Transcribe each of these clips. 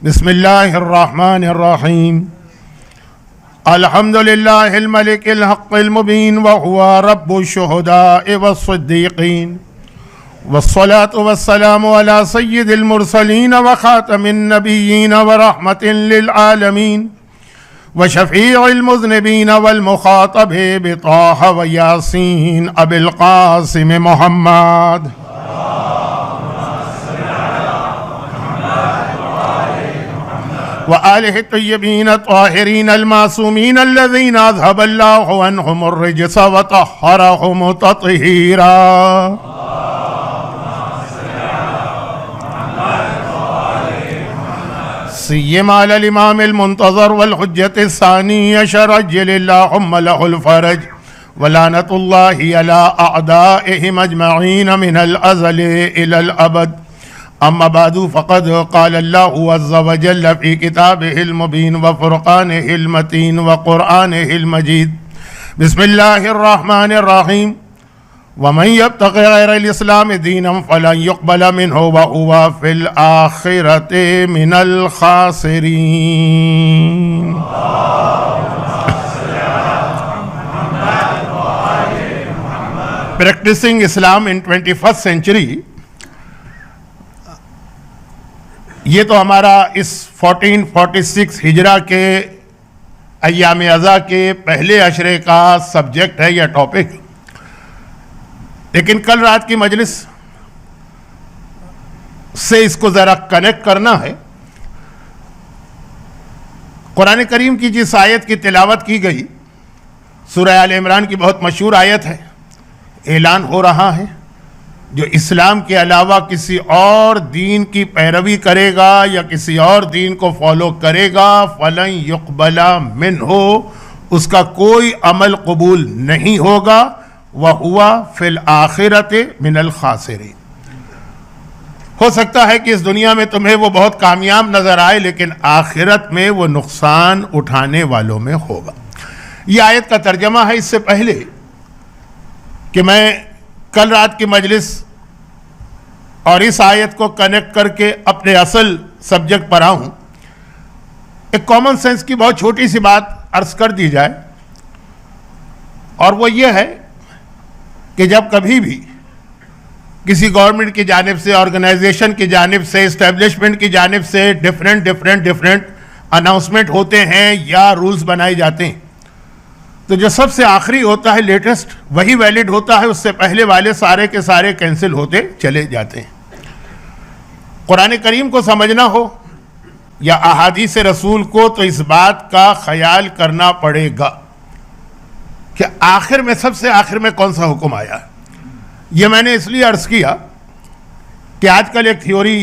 بسم اللہ الرحمن الرحیم الحمد للہ الملک الحق المبین وهو رب الشہداء والصدیقین والصلاة والسلام على سید المرسلین وخاتم النبیین ورحمت للعالمین وشفیع المذنبین والمخاطب بطاہ ویاسین ابی القاسم محمد وآلہ الطیبین الطاہرین المعصومین الذین اذھب اللہ عنہم الرجس وطہرہم تطہیرا سیما علی الامام المنتظر والحجة الثانی عشر عجل اللہم لہ الفرج ولعنۃ اللہ علی اعدائہم اجمعین من الازل الى الابد اما بعد فقد قال اللہ عز وجل فی کتابہ المبین وفرقانہ المتین وقرآنہ المجید بسم اللہ الرحمن الرحیم ومن یبتغ غیر الاسلام دینا فلن يقبل منہ وہو فی الآخرۃ من الخاسرین۔ Practicing Islam in 21st century، یہ تو ہمارا اس 1446 ہجرہ کے ایام اضحیٰ کے پہلے عشرے کا سبجیکٹ ہے یا ٹاپک، لیکن کل رات کی مجلس سے اس کو ذرا کنیکٹ کرنا ہے۔ قرآن کریم کی جس آیت کی تلاوت کی گئی، سورہ آل عمران کی بہت مشہور آیت ہے، اعلان ہو رہا ہے جو اسلام کے علاوہ کسی اور دین کی پیروی کرے گا یا کسی اور دین کو فالو کرے گا فلن یقبل منہ، اس کا کوئی عمل قبول نہیں ہوگا، وہو فی الآخرۃ من الخاسرین۔ ہو سکتا ہے کہ اس دنیا میں تمہیں وہ بہت کامیاب نظر آئے، لیکن آخرت میں وہ نقصان اٹھانے والوں میں ہوگا۔ یہ آیت کا ترجمہ ہے۔ اس سے پہلے کہ میں کل رات کی مجلس اور اس آیت کو کنیکٹ کر کے اپنے اصل سبجیکٹ پر آؤں، ایک کامن سینس کی بہت چھوٹی سی بات عرض کر دی جائے، اور وہ یہ ہے کہ جب کبھی بھی کسی گورنمنٹ کی جانب سے، آرگنائزیشن کی جانب سے، اسٹیبلشمنٹ کی جانب سے ڈفرینٹ اناؤنسمنٹ ہوتے ہیں یا رولز بنائے جاتے ہیں، تو جو سب سے آخری ہوتا ہے، لیٹسٹ، وہی ویلڈ ہوتا ہے، اس سے پہلے والے سارے کے سارے کینسل ہوتے چلے جاتے ہیں۔ قرآن کریم کو سمجھنا ہو یا احادیث رسول کو، تو اس بات کا خیال کرنا پڑے گا کہ آخر میں، سب سے آخر میں کون سا حکم آیا ہے۔ یہ میں نے اس لیے عرض کیا کہ آج کل ایک تھیوری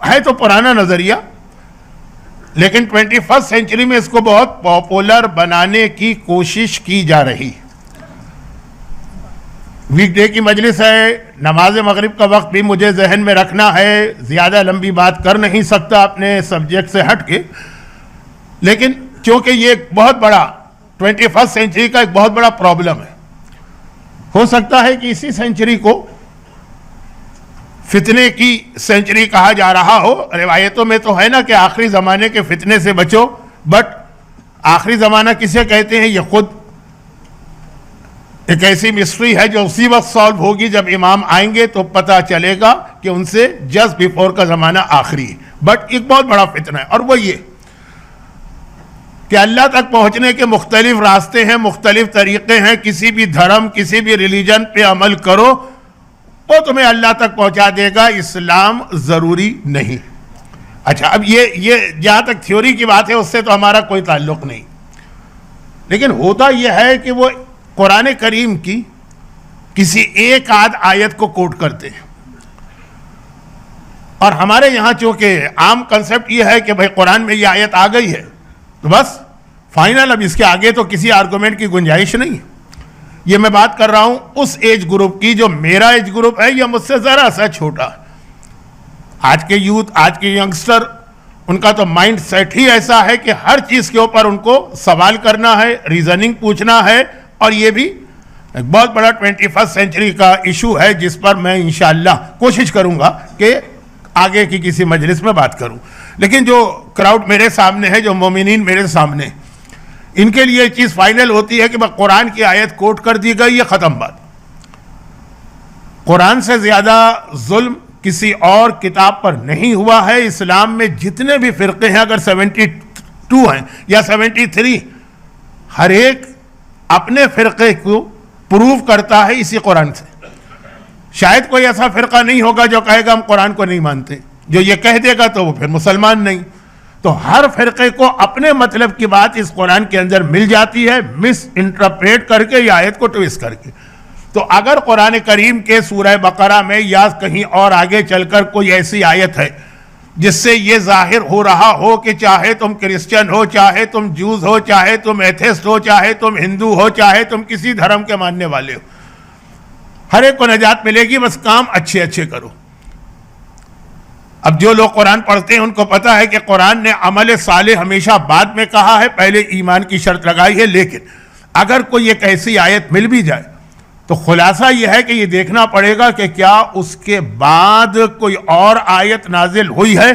ہے تو پرانا نظریہ، لیکن 21st سینچری میں اس کو بہت پاپولر بنانے کی کوشش کی جا رہی۔ ویک ڈے کی مجلس ہے، نماز مغرب کا وقت بھی مجھے ذہن میں رکھنا ہے، زیادہ لمبی بات کر نہیں سکتا اپنے سبجیکٹ سے ہٹ کے، لیکن چونکہ یہ ایک بہت بڑا 21st سینچری کا ایک بہت بڑا پرابلم ہے۔ ہو سکتا ہے کہ اسی سینچری کو فتنے کی سینچری کہا جا رہا ہو۔ روایتوں میں تو ہے نا کہ آخری زمانے کے فتنے سے بچو، بٹ آخری زمانہ کسے کہتے ہیں، یہ خود ایک ایسی مسٹری ہے جو اسی وقت سالو ہوگی جب امام آئیں گے تو پتہ چلے گا کہ ان سے جسٹ بیفور کا زمانہ آخری ہے، بٹ ایک بہت بڑا فتنہ ہے، اور وہ یہ کہ اللہ تک پہنچنے کے مختلف راستے ہیں، مختلف طریقے ہیں۔ کسی بھی دھرم، کسی بھی ریلیجن پہ عمل کرو، وہ تمہیں اللہ تک پہنچا دے گا، اسلام ضروری نہیں۔ اچھا، اب یہ جہاں تک تھیوری کی بات ہے اس سے تو ہمارا کوئی تعلق نہیں، لیکن ہوتا یہ ہے کہ وہ قرآن کریم کی کسی ایک آدھ آیت کو کوٹ کرتے ہیں، اور ہمارے یہاں چونکہ عام کنسپٹ یہ ہے کہ بھائی قرآن میں یہ آیت آ گئی ہے تو بس فائنل، اب اس کے آگے تو کسی آرگومنٹ کی گنجائش نہیں ہے۔ یہ میں بات کر رہا ہوں اس ایج گروپ کی جو میرا ایج گروپ ہے یا مجھ سے ذرا سا چھوٹا۔ آج کے یوتھ، آج کے ینگسٹر، ان کا تو مائنڈ سیٹ ہی ایسا ہے کہ ہر چیز کے اوپر ان کو سوال کرنا ہے، ریزننگ پوچھنا ہے، اور یہ بھی ایک بہت بڑا 21st سینچری کا ایشو ہے جس پر میں انشاءاللہ کوشش کروں گا کہ آگے کی کسی مجلس میں بات کروں۔ لیکن جو کراؤڈ میرے سامنے ہے, جو مومنین میرے سامنے, ان کے لیے یہ چیز فائنل ہوتی ہے کہ بس قرآن کی آیت کوٹ کر دی گئی, یہ ختم بات. قرآن سے زیادہ ظلم کسی اور کتاب پر نہیں ہوا ہے. اسلام میں جتنے بھی فرقے ہیں, اگر 72 ہیں یا 73, ہر ایک اپنے فرقے کو پروو کرتا ہے اسی قرآن سے. شاید کوئی ایسا فرقہ نہیں ہوگا جو کہے گا ہم قرآن کو نہیں مانتے. جو یہ کہہ دے گا تو وہ پھر مسلمان نہیں. تو ہر فرقے کو اپنے مطلب کی بات اس قرآن کے اندر مل جاتی ہے, مس انٹرپریٹ کر کے یا آیت کو ٹویسٹ کر کے. تو اگر قرآن کریم کے سورہ بقرہ میں یا کہیں اور آگے چل کر کوئی ایسی آیت ہے جس سے یہ ظاہر ہو رہا ہو کہ چاہے تم کرسچن ہو, چاہے تم جوز ہو, چاہے تم ایتھسٹ ہو, چاہے تم ہندو ہو, چاہے تم کسی دھرم کے ماننے والے ہو, ہر ایک کو نجات ملے گی, بس کام اچھے اچھے کرو. اب جو لوگ قرآن پڑھتے ہیں ان کو پتا ہے کہ قرآن نے عمل صالح ہمیشہ بعد میں کہا ہے, پہلے ایمان کی شرط لگائی ہے. لیکن اگر کوئی ایک ایسی آیت مل بھی جائے تو خلاصہ یہ ہے کہ یہ دیکھنا پڑے گا کہ کیا اس کے بعد کوئی اور آیت نازل ہوئی ہے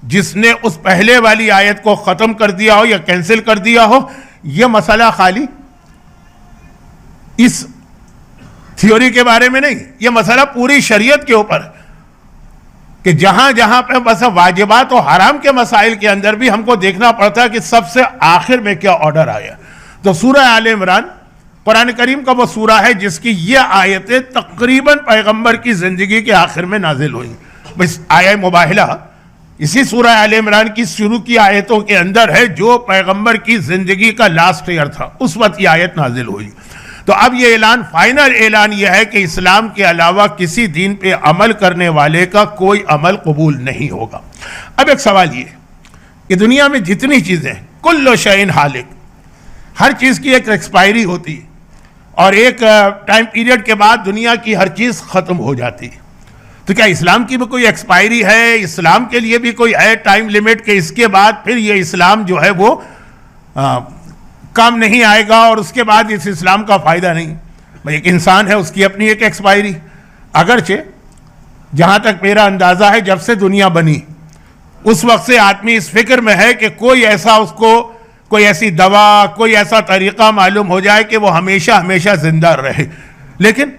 جس نے اس پہلے والی آیت کو ختم کر دیا ہو یا کینسل کر دیا ہو. یہ مسئلہ خالی اس تھیوری کے بارے میں نہیں, یہ مسئلہ پوری شریعت کے اوپر ہے کہ جہاں جہاں پہ بس واجبات و حرام کے مسائل کے اندر بھی ہم کو دیکھنا پڑتا ہے کہ سب سے آخر میں کیا آرڈر آیا. تو سورہ آل عمران قرآن کریم کا وہ سورہ ہے جس کی یہ آیتیں تقریباً پیغمبر کی زندگی کے آخر میں نازل ہوئی. بس آیہ مباہلہ اسی سورہ آل عمران کی شروع کی آیتوں کے اندر ہے جو پیغمبر کی زندگی کا لاسٹ ایئر تھا, اس وقت یہ آیت نازل ہوئی. تو اب یہ اعلان, فائنل اعلان یہ ہے کہ اسلام کے علاوہ کسی دین پہ عمل کرنے والے کا کوئی عمل قبول نہیں ہوگا. اب ایک سوال یہ کہ دنیا میں جتنی چیزیں ہیں, کل شیء ہالک, ہر چیز کی ایک ایکسپائری ہوتی ہے اور ایک ٹائم پیریڈ کے بعد دنیا کی ہر چیز ختم ہو جاتی ہے. تو کیا اسلام کی بھی کوئی ایکسپائری ہے؟ اسلام کے لیے بھی کوئی ہے ٹائم لیمٹ کہ اس کے بعد پھر یہ اسلام جو ہے وہ کام نہیں آئے گا اور اس کے بعد اس اسلام کا فائدہ نہیں؟ بھائی ایک انسان ہے, اس کی اپنی ایک ایکسپائری. اگرچہ جہاں تک میرا اندازہ ہے جب سے دنیا بنی اس وقت سے آدمی اس فکر میں ہے کہ کوئی ایسا اس کو کوئی ایسی دوا, کوئی ایسا طریقہ معلوم ہو جائے کہ وہ ہمیشہ ہمیشہ زندہ رہے. لیکن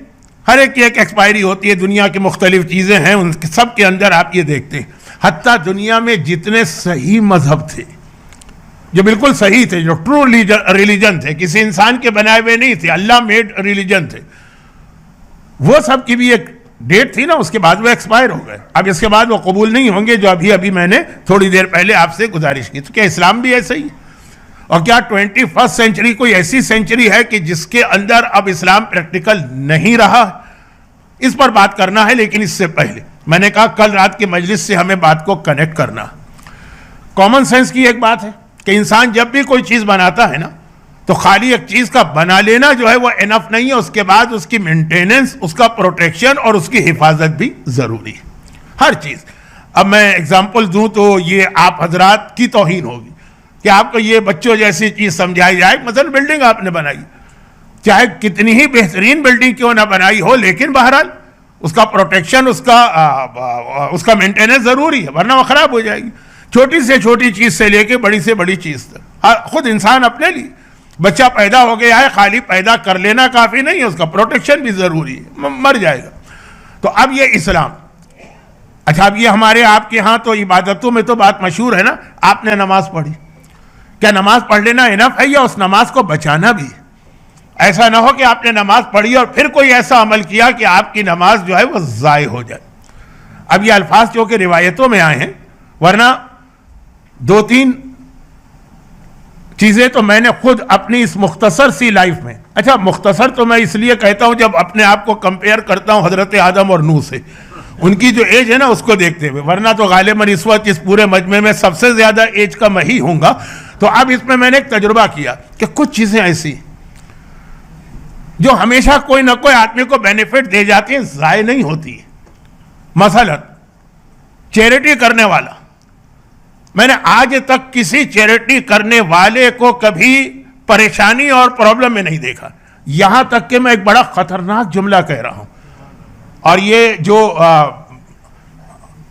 ہر ایک کی ایک ایکسپائری ہوتی ہے. دنیا کی مختلف چیزیں ہیں, ان سب کے اندر آپ یہ دیکھتے ہیں حتیٰ دنیا میں جتنے صحیح مذہب تھے, جو بالکل صحیح تھے, جو ٹرو ریلیجن تھے, کسی انسان کے بنائے ہوئے نہیں تھے, اللہ میڈ ریلیجن تھے, وہ سب کی بھی ایک ڈیٹ تھی نا, اس کے بعد وہ ایکسپائر ہو گئے. اب اس کے بعد وہ قبول نہیں ہوں گے, جو ابھی میں نے تھوڑی دیر پہلے آپ سے گزارش کی. تو کیا اسلام بھی ایسا ہی؟ اور کیا 21 سینچری کوئی ایسی سینچری ہے کہ جس کے اندر اب اسلام پریکٹیکل نہیں رہا؟ اس پر بات کرنا ہے. لیکن اس سے پہلے میں نے کہا کل رات کی مجلس سے ہمیں بات کو کنیکٹ کرنا. کامن سینس کی ایک بات ہے کہ انسان جب بھی کوئی چیز بناتا ہے نا تو خالی ایک چیز کا بنا لینا جو ہے وہ انف نہیں ہے, اس کے بعد اس کی مینٹیننس, اس کا پروٹیکشن اور اس کی حفاظت بھی ضروری ہے, ہر چیز. اب میں اگزامپل دوں تو یہ آپ حضرات کی توہین ہوگی کہ آپ کو یہ بچوں جیسی چیز سمجھائی جائے. مثلا بلڈنگ آپ نے بنائی, چاہے کتنی ہی بہترین بلڈنگ کیوں نہ بنائی ہو, لیکن بہرحال اس کا پروٹیکشن, اس کا مینٹیننس ضروری ہے, ورنہ وہ خراب ہو جائے گی. چھوٹی سے چھوٹی چیز سے لے کے بڑی سے بڑی چیز تک. خود انسان اپنے لیے بچہ پیدا ہو گیا ہے, خالی پیدا کر لینا کافی نہیں ہے, اس کا پروٹیکشن بھی ضروری ہے, مر جائے گا. تو اب یہ اسلام, اچھا اب یہ ہمارے آپ کے ہاں تو عبادتوں میں تو بات مشہور ہے نا, آپ نے نماز پڑھی, کیا نماز پڑھ لینا انف ہے یا اس نماز کو بچانا بھی؟ ایسا نہ ہو کہ آپ نے نماز پڑھی اور پھر کوئی ایسا عمل کیا کہ آپ کی نماز جو ہے وہ ضائع ہو جائے. اب یہ الفاظ جو کہ روایتوں میں آئے ہیں, ورنہ 2-3 چیزیں تو میں نے خود اپنی اس مختصر سی لائف میں, اچھا مختصر تو میں اس لیے کہتا ہوں جب اپنے آپ کو کمپیئر کرتا ہوں حضرت آدم اور نوح سے, ان کی جو ایج ہے نا اس کو دیکھتے ہوئے, ورنہ تو غالباً اس وقت اس پورے مجمع میں سب سے زیادہ ایج کا میں ہی ہوں گا. تو اب اس میں نے ایک تجربہ کیا کہ کچھ چیزیں ایسی جو ہمیشہ کوئی نہ کوئی آدمی کو بینیفٹ دے جاتی ہیں, ضائع نہیں ہوتی. مثلا چیریٹی کرنے والا, میں نے آج تک کسی چیریٹی کرنے والے کو کبھی پریشانی اور پرابلم میں نہیں دیکھا. یہاں تک کہ میں ایک بڑا خطرناک جملہ کہہ رہا ہوں, اور یہ جو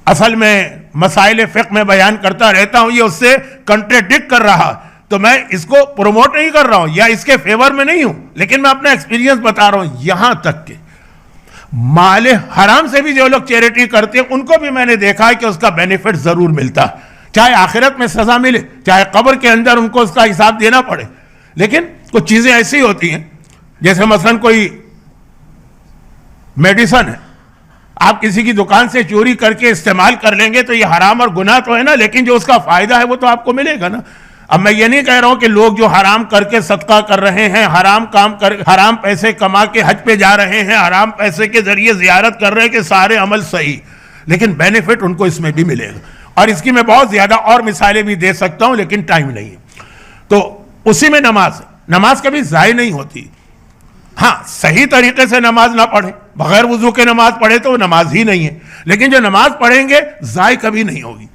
اصل میں مسائل فقہ میں بیان کرتا رہتا ہوں، یہ اس سے کنٹراڈکٹ کر رہا، تو میں اس کو پروموٹ نہیں کر رہا ہوں یا اس کے فیور میں نہیں ہوں، لیکن میں اپنا ایکسپیرینس بتا رہا ہوں. یہاں تک کہ مال حرام سے بھی جو لوگ چیریٹی کرتے ہیں ان کو بھی میں نے دیکھا ہے کہ اس کا بینیفٹ ضرور ملتا ہے، چاہے آخرت میں سزا ملے، چاہے قبر کے اندر ان کو اس کا حساب دینا پڑے. لیکن کچھ چیزیں ایسی ہوتی ہیں، جیسے مثلا کوئی میڈیسن ہے، آپ کسی کی دکان سے چوری کر کے استعمال کر لیں گے تو یہ حرام اور گناہ تو ہے نا، لیکن جو اس کا فائدہ ہے وہ تو آپ کو ملے گا نا. اب میں یہ نہیں کہہ رہا ہوں کہ لوگ جو حرام کر کے صدقہ کر رہے ہیں، حرام کام کر حرام پیسے کما کے حج پہ جا رہے ہیں، حرام پیسے کے ذریعے زیارت کر رہے ہیں، کہ سارے عمل صحیح، لیکن بینیفٹ ان کو اس میں بھی ملے گا. اور اس کی میں بہت زیادہ اور مثالیں بھی دے سکتا ہوں، لیکن ٹائم نہیں ہے. تو اسی میں نماز کبھی ضائع نہیں ہوتی. ہاں، صحیح طریقے سے نماز نہ پڑھیں، بغیر وضو کے نماز پڑھے تو وہ نماز ہی نہیں ہے، لیکن جو نماز پڑھیں گے ضائع کبھی نہیں ہوگی،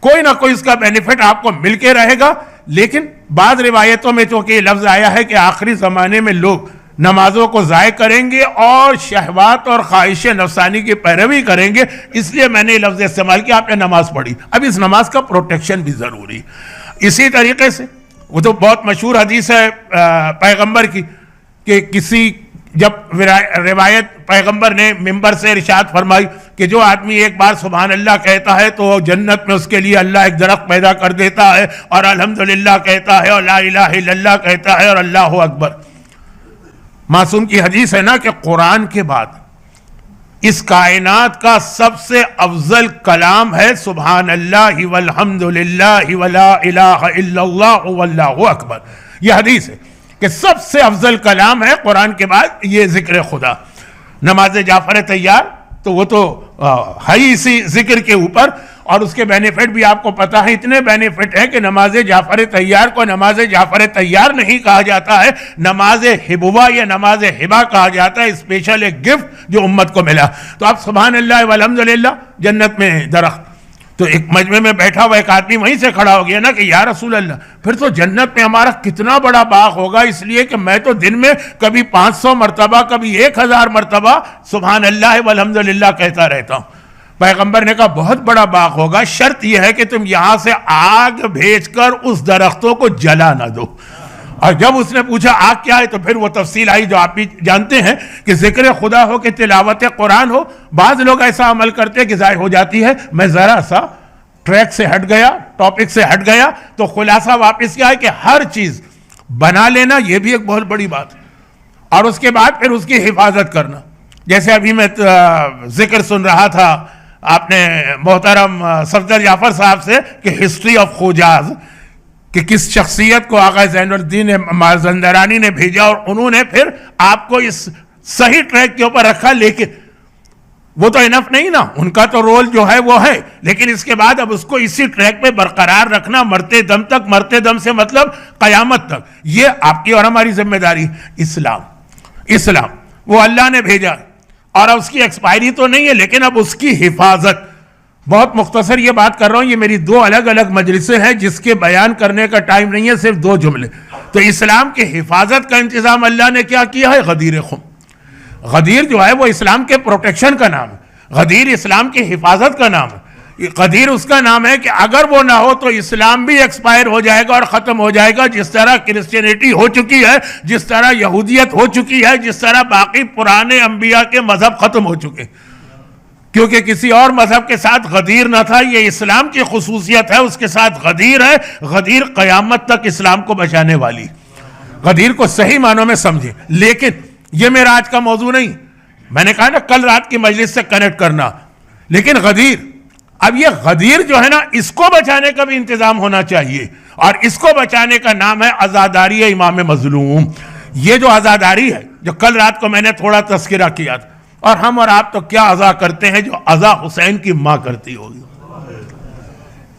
کوئی نہ کوئی اس کا بینیفٹ آپ کو مل کے رہے گا. لیکن بعض روایتوں میں چونکہ یہ لفظ آیا ہے کہ آخری زمانے میں لوگ نمازوں کو ضائع کریں گے اور شہوات اور خواہش نفسانی کی پیروی کریں گے، اس لیے میں نے یہ لفظ استعمال کیا، آپ نے نماز پڑھی. اب اس نماز کا پروٹیکشن بھی ضروری. اسی طریقے سے وہ تو بہت مشہور حدیث ہے پیغمبر کی کہ جب روایت پیغمبر نے ممبر سے ارشاد فرمائی کہ جو آدمی ایک بار سبحان اللہ کہتا ہے تو جنت میں اس کے لیے اللہ ایک درخت پیدا کر دیتا ہے، اور الحمدللہ کہتا ہے، اور لا الہ الا اللہ کہتا ہے، اور اللہ اکبر. معصوم کی حدیث ہے نا کہ قرآن کے بعد اس کائنات کا سب سے افضل کلام ہے سبحان اللہ والحمدللہ ولا الہ الا اللہ واللہ اکبر. یہ حدیث ہے کہ سب سے افضل کلام ہے قرآن کے بعد یہ ذکر خدا. نماز جعفر طیار تو وہ تو ہے اسی ذکر کے اوپر، اور اس کے بینیفٹ بھی آپ کو پتا ہے، اتنے بینیفٹ ہیں کہ نماز جعفر طیار کو نماز جعفر طیار نہیں کہا جاتا ہے، نماز حبوبہ یا نماز حبا کہا جاتا ہے، اسپیشل ایک گفٹ جو امت کو ملا. تو آپ سبحان اللہ والحمدللہ، جنت میں درخت. تو ایک مجمع میں بیٹھا ہوا ایک آدمی وہیں سے کھڑا ہو گیا نا کہ یا رسول اللہ، پھر تو جنت میں ہمارا کتنا بڑا باغ ہوگا، اس لیے کہ میں تو دن میں کبھی 500 مرتبہ کبھی 1000 مرتبہ سبحان اللہ والحمدللہ کہتا رہتا ہوں. پیغمبر نے کہا بہت بڑا باغ ہوگا، شرط یہ ہے کہ تم یہاں سے آگ بھیج کر اس درختوں کو جلا نہ دو. اور جب اس نے پوچھا آگ کیا ہے تو پھر وہ تفصیل آئی جو آپ بھی جانتے ہیں کہ ذکر خدا ہو کہ تلاوت قرآن ہو. بعض لوگ ایسا عمل کرتے ہیں کہ ضائع ہو جاتی ہے. میں ذرا سا ٹریک سے ہٹ گیا، ٹاپک سے ہٹ گیا، تو خلاصہ واپس کیا ہے کہ ہر چیز بنا لینا یہ بھی ایک بہت بڑی بات ہے، اور اس کے بعد پھر اس کی حفاظت کرنا. جیسے ابھی میں ذکر سن رہا تھا آپ نے محترم صفدر جعفر صاحب سے کہ ہسٹری آف خوجاز، کہ کس شخصیت کو آقا زین الدین مازندرانی نے بھیجا اور انہوں نے پھر آپ کو اس صحیح ٹریک کے اوپر رکھا. لیکن وہ تو انف نہیں نا، ان کا تو رول جو ہے وہ ہے، لیکن اس کے بعد اب اس کو اسی ٹریک پہ برقرار رکھنا مرتے دم تک، مرتے دم سے مطلب قیامت تک، یہ آپ کی اور ہماری ذمہ داری. اسلام وہ اللہ نے بھیجا اور اب اس کی ایکسپائری تو نہیں ہے، لیکن اب اس کی حفاظت. بہت مختصر یہ بات کر رہا ہوں، یہ میری 2 الگ الگ مجلسیں ہیں جس کے بیان کرنے کا ٹائم نہیں ہے، صرف 2 جملے. تو اسلام کی حفاظت کا انتظام اللہ نے کیا کیا ہے؟ غدیر خم. غدیر جو ہے وہ اسلام کے پروٹیکشن کا نام ہے، غدیر اسلام کی حفاظت کا نام ہے. غدیر اس کا نام ہے کہ اگر وہ نہ ہو تو اسلام بھی ایکسپائر ہو جائے گا اور ختم ہو جائے گا، جس طرح کرسچینٹی ہو چکی ہے، جس طرح یہودیت ہو چکی ہے، جس طرح باقی پرانے انبیاء کے مذہب ختم ہو چکے، کیونکہ کسی اور مذہب کے ساتھ غدیر نہ تھا. یہ اسلام کی خصوصیت ہے، اس کے ساتھ غدیر ہے. غدیر قیامت تک اسلام کو بچانے والی. غدیر کو صحیح معنوں میں سمجھیں. لیکن یہ میرا آج کا موضوع نہیں، میں نے کہا نا کل رات کی مجلس سے کنیکٹ کرنا. لیکن غدیر، اب یہ غدیر جو ہے نا، اس کو بچانے کا بھی انتظام ہونا چاہیے، اور اس کو بچانے کا نام ہے عزاداری امام مظلوم. یہ جو عزاداری ہے، جو کل رات کو میں نے تھوڑا تذکرہ کیا تھا، اور ہم اور آپ تو کیا عزا کرتے ہیں جو عزا حسین کی ماں کرتی ہوگی.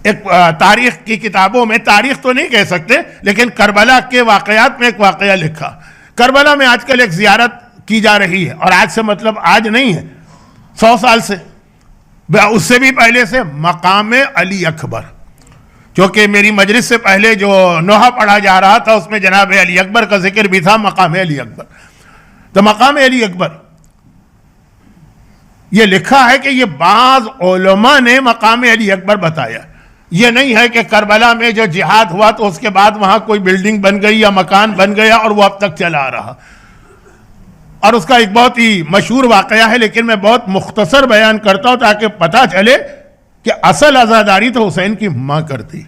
ایک تاریخ کی کتابوں میں، تاریخ تو نہیں کہہ سکتے لیکن کربلا کے واقعات میں ایک واقعہ لکھا. کربلا میں آج کل ایک زیارت کی جا رہی ہے، اور آج سے مطلب آج نہیں ہے، 100 سال سے، اس سے بھی پہلے سے، مقام علی اکبر. کیونکہ میری مجلس سے پہلے جو نوحہ پڑھا جا رہا تھا اس میں جناب علی اکبر کا ذکر بھی تھا، مقام علی اکبر. تو مقام علی اکبر یہ لکھا ہے کہ یہ بعض علماء نے مقام علی اکبر بتایا. یہ نہیں ہے کہ کربلا میں جو جہاد ہوا تو اس کے بعد وہاں کوئی بلڈنگ بن گئی یا مکان بن گیا اور وہ اب تک چلا آ رہا. اور اس کا ایک بہت ہی مشہور واقعہ ہے، لیکن میں بہت مختصر بیان کرتا ہوں تاکہ پتہ چلے کہ اصل عزاداری تو حسین کی ماں کرتی.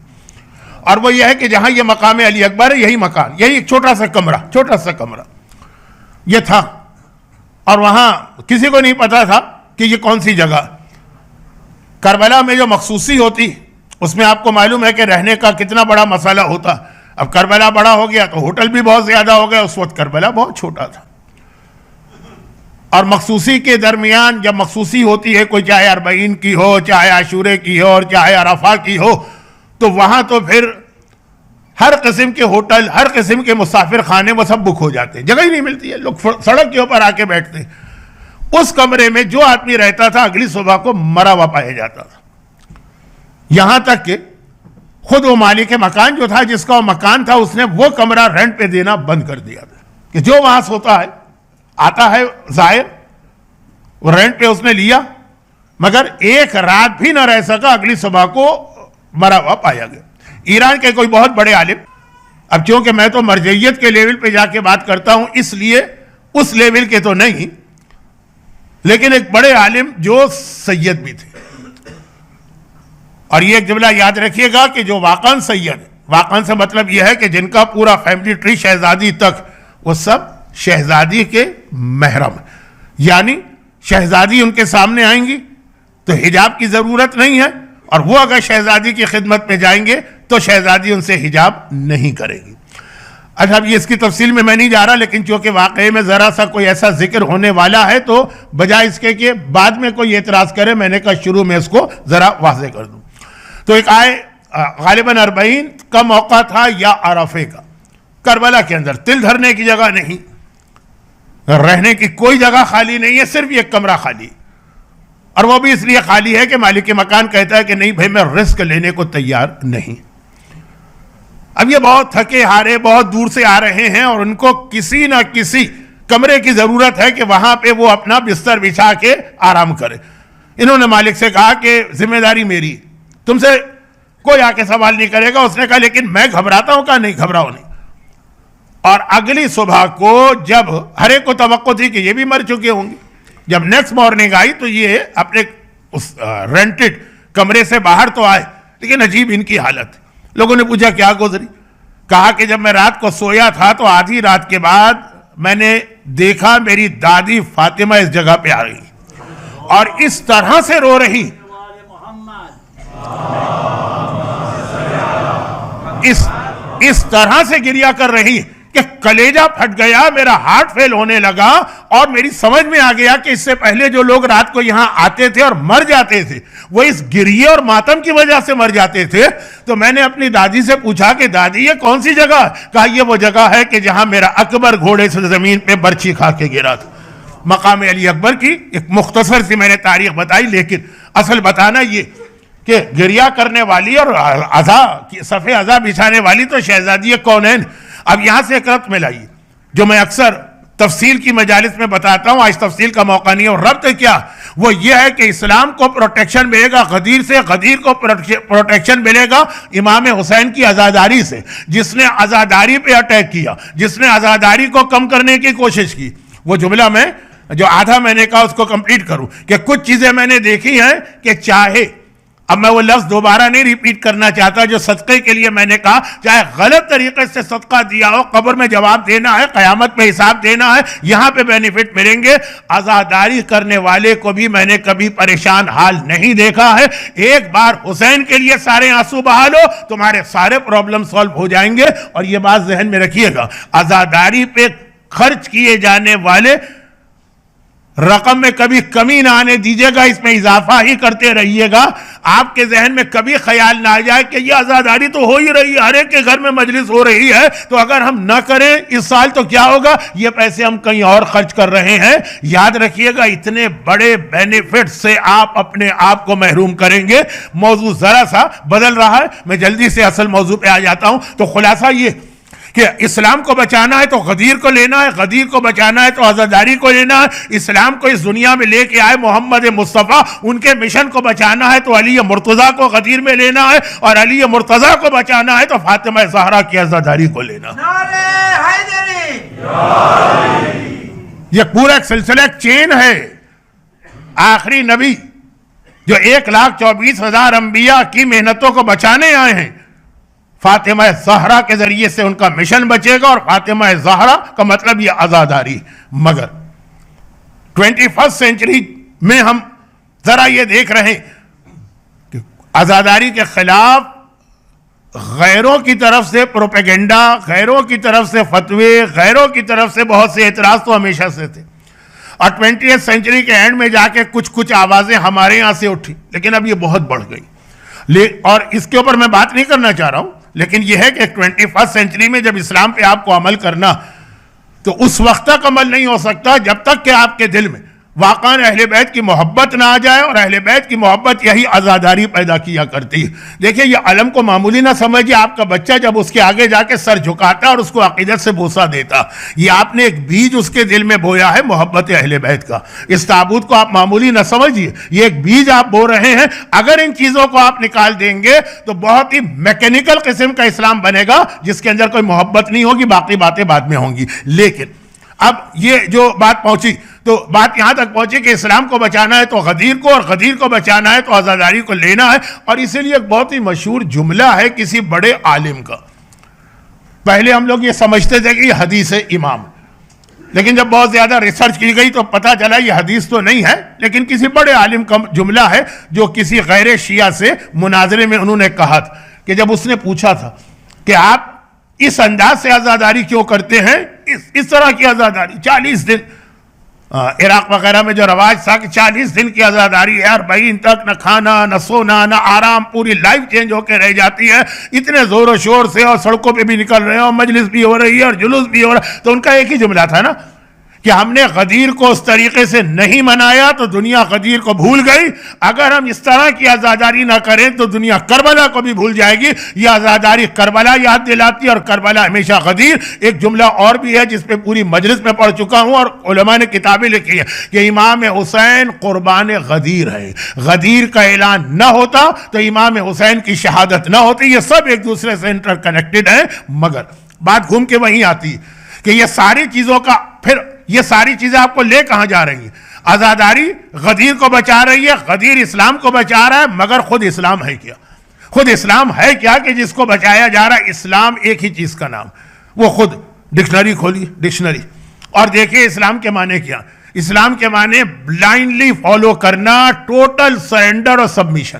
اور وہ یہ ہے کہ جہاں یہ مقام علی اکبر ہے، یہی مکان، یہی ایک چھوٹا سا کمرہ یہ تھا. اور وہاں کسی کو نہیں پتا تھا کہ یہ کون سی جگہ. کربلا میں جو مخصوصی ہوتی اس میں آپ کو معلوم ہے کہ رہنے کا کتنا بڑا مسئلہ ہوتا. اب کربلا بڑا ہو گیا تو ہوٹل بھی بہت زیادہ ہو گیا. اس وقت کربلا بہت چھوٹا تھا. اور مخصوصی کے درمیان جب مخصوصی ہوتی ہے، کوئی چاہے 40 کی ہو، چاہے عاشورے کی ہو، اور چاہے عرفہ کی ہو، تو وہاں تو پھر ہر قسم کے ہوٹل، ہر قسم کے مسافر خانے وہ سب بک ہو جاتے ہیں، جگہ ہی نہیں ملتی ہے، لوگ سڑک کے اوپر آ کے بیٹھتے ہیں. اس کمرے میں جو آدمی رہتا تھا اگلی صبح کو مرا ہوا پایا جاتا تھا. یہاں تک کہ خود وہ مالک مکان جو تھا، جس کا وہ مکان تھا، اس نے وہ کمرہ رینٹ پہ دینا بند کر دیا تھا کہ جو وہاں سوتا ہے، آتا ہے زائر، وہ رینٹ پہ اس نے لیا، مگر ایک رات بھی نہ رہ سکا، اگلی صبح کو مرا ہوا پایا گیا. ایران کے کوئی بہت بڑے عالم، اب چونکہ میں تو مرجعیت کے لیول پہ جا کے بات کرتا ہوں اس لیے اس لیول کے تو نہیں، لیکن ایک بڑے عالم جو سید بھی تھے. اور یہ ایک جملہ یاد رکھیے گا کہ جو واقعاً سید ہے، واقعاً سے مطلب یہ ہے کہ جن کا پورا فیملی ٹری شہزادی تک، وہ سب شہزادی کے محرم، یعنی شہزادی ان کے سامنے آئیں گی تو حجاب کی ضرورت نہیں ہے، اور وہ اگر شہزادی کی خدمت میں جائیں گے تو شہزادی ان سے حجاب نہیں کرے گی. اچھا، اب یہ اس کی تفصیل میں نہیں جا رہا، لیکن چونکہ واقعے میں ذرا سا کوئی ایسا ذکر ہونے والا ہے تو بجائے اس کے کہ بعد میں کوئی اعتراض کرے، میں نے کہا شروع میں اس کو ذرا واضح کر دوں. تو ایک غالباً 40 کا موقع تھا یا عرفے کا. کربلا کے اندر تل دھرنے کی جگہ نہیں، رہنے کی کوئی جگہ خالی نہیں ہے، صرف ایک کمرہ خالی. اور وہ بھی اس لیے خالی ہے کہ مالک مکان کہتا ہے کہ نہیں بھائی، میں رسک لینے کو تیار نہیں. اب یہ بہت تھکے ہارے بہت دور سے آ رہے ہیں اور ان کو کسی نہ کسی کمرے کی ضرورت ہے کہ وہاں پہ وہ اپنا بستر بچھا کے آرام کرے. انہوں نے مالک سے کہا کہ ذمہ داری میری، تم سے کوئی آ کے سوال نہیں کرے گا. اس نے کہا لیکن میں گھبراتا ہوں. کہا نہیں، گھبراؤ نہیں. اور اگلی صبح کو جب ہر ایک کو توقع تھی کہ یہ بھی مر چکے ہوں گے، جب نیکسٹ مارننگ آئی تو یہ اپنے اس رینٹڈ کمرے سے باہر تو آئے، لیکن عجیب ان کی حالت. لوگوں نے پوچھا کیا گزری؟ کہا کہ جب میں رات کو سویا تھا تو آدھی رات کے بعد میں نے دیکھا میری دادی فاطمہ اس جگہ پہ آ رہی اور اس طرح سے رو رہی، اس طرح سے گریہ کر رہی کہ کلیجہ پھٹ گیا، میرا ہارٹ فیل ہونے لگا. اور میری سمجھ میں آ گیا کہ اس سے پہلے جو لوگ رات کو یہاں آتے تھے اور مر جاتے تھے وہ اس گریے اور ماتم کی وجہ سے مر جاتے تھے. تو میں نے اپنی دادی سے پوچھا کہ دادی یہ کون سی جگہ ہے؟ کہا یہ وہ جگہ ہے کہ جہاں میرا اکبر گھوڑے سے زمین پہ برچھی کھا کے گرا تھا. مقام علی اکبر کی ایک مختصر سی میں نے تاریخ بتائی، لیکن اصل بتانا یہ کہ گریہ کرنے والی اور صفحے عزا بچھانے والی تو شہزادی کونین. اب یہاں سے ایک ربط ملائیے جو میں اکثر تفصیل کی مجالس میں بتاتا ہوں، آج تفصیل کا موقع نہیں ہے. اور ربط کیا؟ وہ یہ ہے کہ اسلام کو پروٹیکشن ملے گا غدیر سے، غدیر کو پروٹیکشن ملے گا امام حسین کی عزاداری سے، جس نے عزاداری پہ اٹیک کیا، جس نے عزاداری کو کم کرنے کی کوشش کی. وہ جملہ میں جو آدھا میں نے کہا اس کو کمپلیٹ کروں کہ کچھ چیزیں میں نے دیکھی ہیں کہ چاہے، اب میں وہ لفظ دوبارہ نہیں ریپیٹ کرنا چاہتا جو صدقے کے لیے میں نے کہا، چاہے غلط طریقے سے صدقہ دیا ہو، قبر میں جواب دینا ہے، قیامت میں حساب دینا ہے، یہاں پہ بینیفٹ ملیں گے. عزاداری کرنے والے کو بھی میں نے کبھی پریشان حال نہیں دیکھا ہے. ایک بار حسین کے لیے سارے آنسو بہا لو، تمہارے سارے پرابلم سالو ہو جائیں گے. اور یہ بات ذہن میں رکھیے گا، عزاداری پہ خرچ کیے جانے والے رقم میں کبھی کمی نہ آنے دیجیے گا، اس میں اضافہ ہی کرتے رہیے گا. آپ کے ذہن میں کبھی خیال نہ آ جائے کہ یہ عزاداری تو ہو ہی رہی ہے، ہر ایک کے گھر میں مجلس ہو رہی ہے، تو اگر ہم نہ کریں اس سال تو کیا ہوگا، یہ پیسے ہم کہیں اور خرچ کر رہے ہیں. یاد رکھیے گا اتنے بڑے بینیفٹ سے آپ اپنے آپ کو محروم کریں گے. موضوع ذرا سا بدل رہا ہے، میں جلدی سے اصل موضوع پہ آ جاتا ہوں. تو خلاصہ یہ کہ اسلام کو بچانا ہے تو غدیر کو لینا ہے، غدیر کو بچانا ہے تو عزاداری کو لینا ہے، اسلام کو اس دنیا میں لے کے آئے محمد مصطفیٰ، ان کے مشن کو بچانا ہے تو علی مرتضیٰ کو غدیر میں لینا ہے، اور علی مرتضیٰ کو بچانا ہے تو فاطمہ زہرا کی عزاداری کو لینا ہے۔ نعرہ حیدری! یہ پورا ایک سلسلہ، ایک چین ہے۔ آخری نبی جو 1,24,000 انبیاء کی محنتوں کو بچانے آئے ہیں، فاطمہ زہرا کے ذریعے سے ان کا مشن بچے گا، اور فاطمہ زہرا کا مطلب یہ عزاداری۔ مگر 21 سینچری میں ہم ذرا یہ دیکھ رہے ہیں کہ عزاداری کے خلاف غیروں کی طرف سے پروپیگنڈا، غیروں کی طرف سے فتوے، غیروں کی طرف سے بہت سے اعتراض تو ہمیشہ سے تھے، اور 20 سینچری کے اینڈ میں جا کے کچھ آوازیں ہمارے یہاں سے اٹھی، لیکن اب یہ بہت بڑھ گئی، اور اس کے اوپر میں بات نہیں کرنا چاہ رہا ہوں، لیکن یہ ہے کہ 21 سینچری میں جب اسلام پہ آپ کو عمل کرنا، تو اس وقت تک عمل نہیں ہو سکتا جب تک کہ آپ کے دل میں واقعاً اہل بیت کی محبت نہ آ جائے، اور اہل بیت کی محبت یہی عزاداری پیدا کیا کرتی ہے۔ دیکھیں، یہ علم کو معمولی نہ سمجھیے، آپ کا بچہ جب اس کے آگے جا کے سر جھکاتا اور اس کو عقیدت سے بوسہ دیتا، یہ آپ نے ایک بیج اس کے دل میں بویا ہے محبت اہل بیت کا۔ اس تابوت کو آپ معمولی نہ سمجھیے، یہ ایک بیج آپ بو رہے ہیں۔ اگر ان چیزوں کو آپ نکال دیں گے تو بہت ہی میکینیکل قسم کا اسلام بنے گا، جس کے اندر کوئی محبت نہیں ہوگی، باقی باتیں بعد میں ہوں گی۔ لیکن اب یہ جو بات پہنچی، تو بات یہاں تک پہنچی کہ اسلام کو بچانا ہے تو غدیر کو، اور غدیر کو بچانا ہے تو عزاداری کو لینا ہے۔ اور اسی لیے ایک بہت ہی مشہور جملہ ہے کسی بڑے عالم کا۔ پہلے ہم لوگ یہ سمجھتے تھے کہ یہ حدیث امام، لیکن جب بہت زیادہ ریسرچ کی گئی تو پتہ چلا یہ حدیث تو نہیں ہے، لیکن کسی بڑے عالم کا جملہ ہے جو کسی غیر شیعہ سے مناظرے میں انہوں نے کہا تھا، کہ جب اس نے پوچھا تھا کہ آپ اس انداز سے عزاداری کیوں کرتے ہیں، اس طرح کی عزاداری 40 دن، عراق وغیرہ میں جو رواج تھا کہ 40 دن کی عزاداری ہے، 40 تک نہ کھانا نہ سونا نہ آرام، پوری لائف چینج ہو کے رہ جاتی ہے، اتنے زور و شور سے، اور سڑکوں پہ بھی نکل رہے ہیں، اور مجلس بھی ہو رہی ہے، اور جلوس بھی ہو رہا ہے۔ تو ان کا ایک ہی جملہ تھا نا کہ ہم نے غدیر کو اس طریقے سے نہیں منایا تو دنیا غدیر کو بھول گئی، اگر ہم اس طرح کی عزاداری نہ کریں تو دنیا کربلا کو بھی بھول جائے گی۔ یہ عزاداری کربلا یاد دلاتی، اور کربلا ہمیشہ غدیر۔ ایک جملہ اور بھی ہے جس پہ پوری مجلس میں پڑھ چکا ہوں، اور علماء نے کتابیں لکھی ہیں، کہ امام حسین قربان غدیر ہے۔ غدیر کا اعلان نہ ہوتا تو امام حسین کی شہادت نہ ہوتی۔ یہ سب ایک دوسرے سے انٹر کنیکٹڈ ہیں، مگر بات گھوم کے وہیں آتی ہے کہ یہ ساری چیزوں کا، پھر یہ ساری چیزیں آپ کو لے کہاں جا رہی ہیں؟ عزاداری غدیر کو بچا رہی ہے، غدیر اسلام کو بچا رہا ہے، مگر خود اسلام ہے کیا؟ خود اسلام ہے کیا کہ جس کو بچایا جا رہا ہے؟ اسلام ایک ہی چیز کا نام، وہ خود ڈکشنری کھولی، ڈکشنری، اور دیکھیں اسلام کے معنی کیا۔ اسلام کے معنی بلائنڈلی فالو کرنا، ٹوٹل سرنڈر اور سبمیشن۔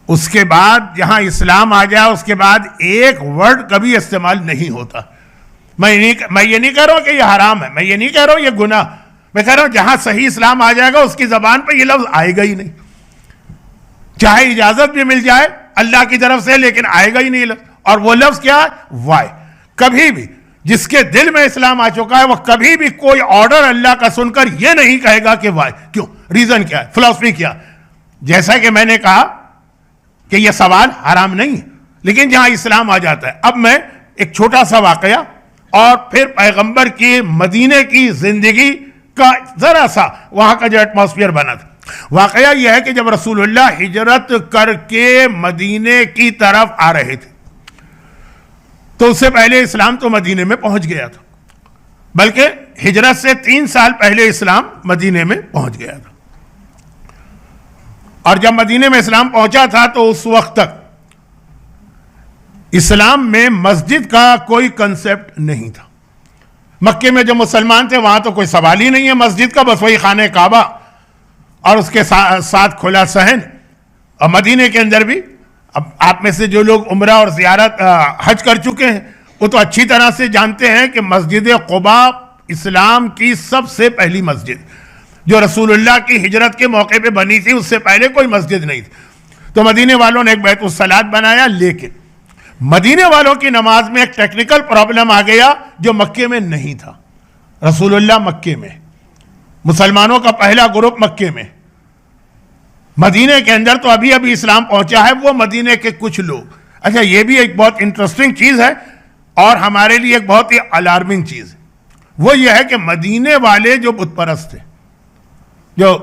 اس کے بعد جہاں اسلام آ جائے اس کے بعد ایک ورڈ کبھی استعمال نہیں ہوتا۔ میں یہ نہیں کہہ رہا ہوں کہ یہ حرام ہے، میں یہ نہیں کہہ رہا ہوں یہ گناہ، میں کہہ رہا ہوں جہاں صحیح اسلام آ جائے گا اس کی زبان پہ یہ لفظ آئے گا ہی نہیں، چاہے اجازت بھی مل جائے اللہ کی طرف سے، لیکن آئے گا ہی نہیں لفظ۔ اور وہ لفظ کیا ہے؟ وائے۔ کبھی بھی جس کے دل میں اسلام آ چکا ہے وہ کبھی بھی کوئی آرڈر اللہ کا سن کر یہ نہیں کہے گا کہ وائے، کیوں، ریزن کیا ہے، فلسفی کیا۔ جیسا کہ میں نے کہا کہ یہ سوال حرام نہیں ہے، لیکن جہاں اسلام آ جاتا ہے۔ اب میں ایک چھوٹا سا واقعہ اور پھر پیغمبر کی مدینے کی زندگی کا ذرا سا وہاں کا جو ایٹماسفیئر بنا تھا۔ واقعہ یہ ہے کہ جب رسول اللہ ہجرت کر کے مدینے کی طرف آ رہے تھے تو اس سے پہلے اسلام تو مدینے میں پہنچ گیا تھا، بلکہ ہجرت سے 3 سال پہلے اسلام مدینے میں پہنچ گیا تھا۔ اور جب مدینے میں اسلام پہنچا تھا تو اس وقت تک اسلام میں مسجد کا کوئی کنسپٹ نہیں تھا۔ مکے میں جو مسلمان تھے وہاں تو کوئی سوال ہی نہیں ہے مسجد کا، بس وہی خانہ کعبہ اور اس کے ساتھ کھلا صحن۔ اور مدینے کے اندر بھی اب آپ میں سے جو لوگ عمرہ اور زیارت حج کر چکے ہیں وہ تو اچھی طرح سے جانتے ہیں کہ مسجد قباء اسلام کی سب سے پہلی مسجد جو رسول اللہ کی ہجرت کے موقع پہ بنی تھی، اس سے پہلے کوئی مسجد نہیں تھی۔ تو مدینے والوں نے ایک بیت الصلاۃ بنایا، لیکن مدینے والوں کی نماز میں ایک ٹیکنیکل پرابلم آ گیا جو مکے میں نہیں تھا۔ رسول اللہ مکے میں، مسلمانوں کا پہلا گروپ مکے میں، مدینے کے اندر تو ابھی ابھی اسلام پہنچا ہے، وہ مدینے کے کچھ لوگ۔ اچھا، یہ بھی ایک بہت انٹرسٹنگ چیز ہے اور ہمارے لیے ایک بہت ہی الارمنگ چیز ہے، وہ یہ ہے کہ مدینے والے جو بت پرست تھے، جو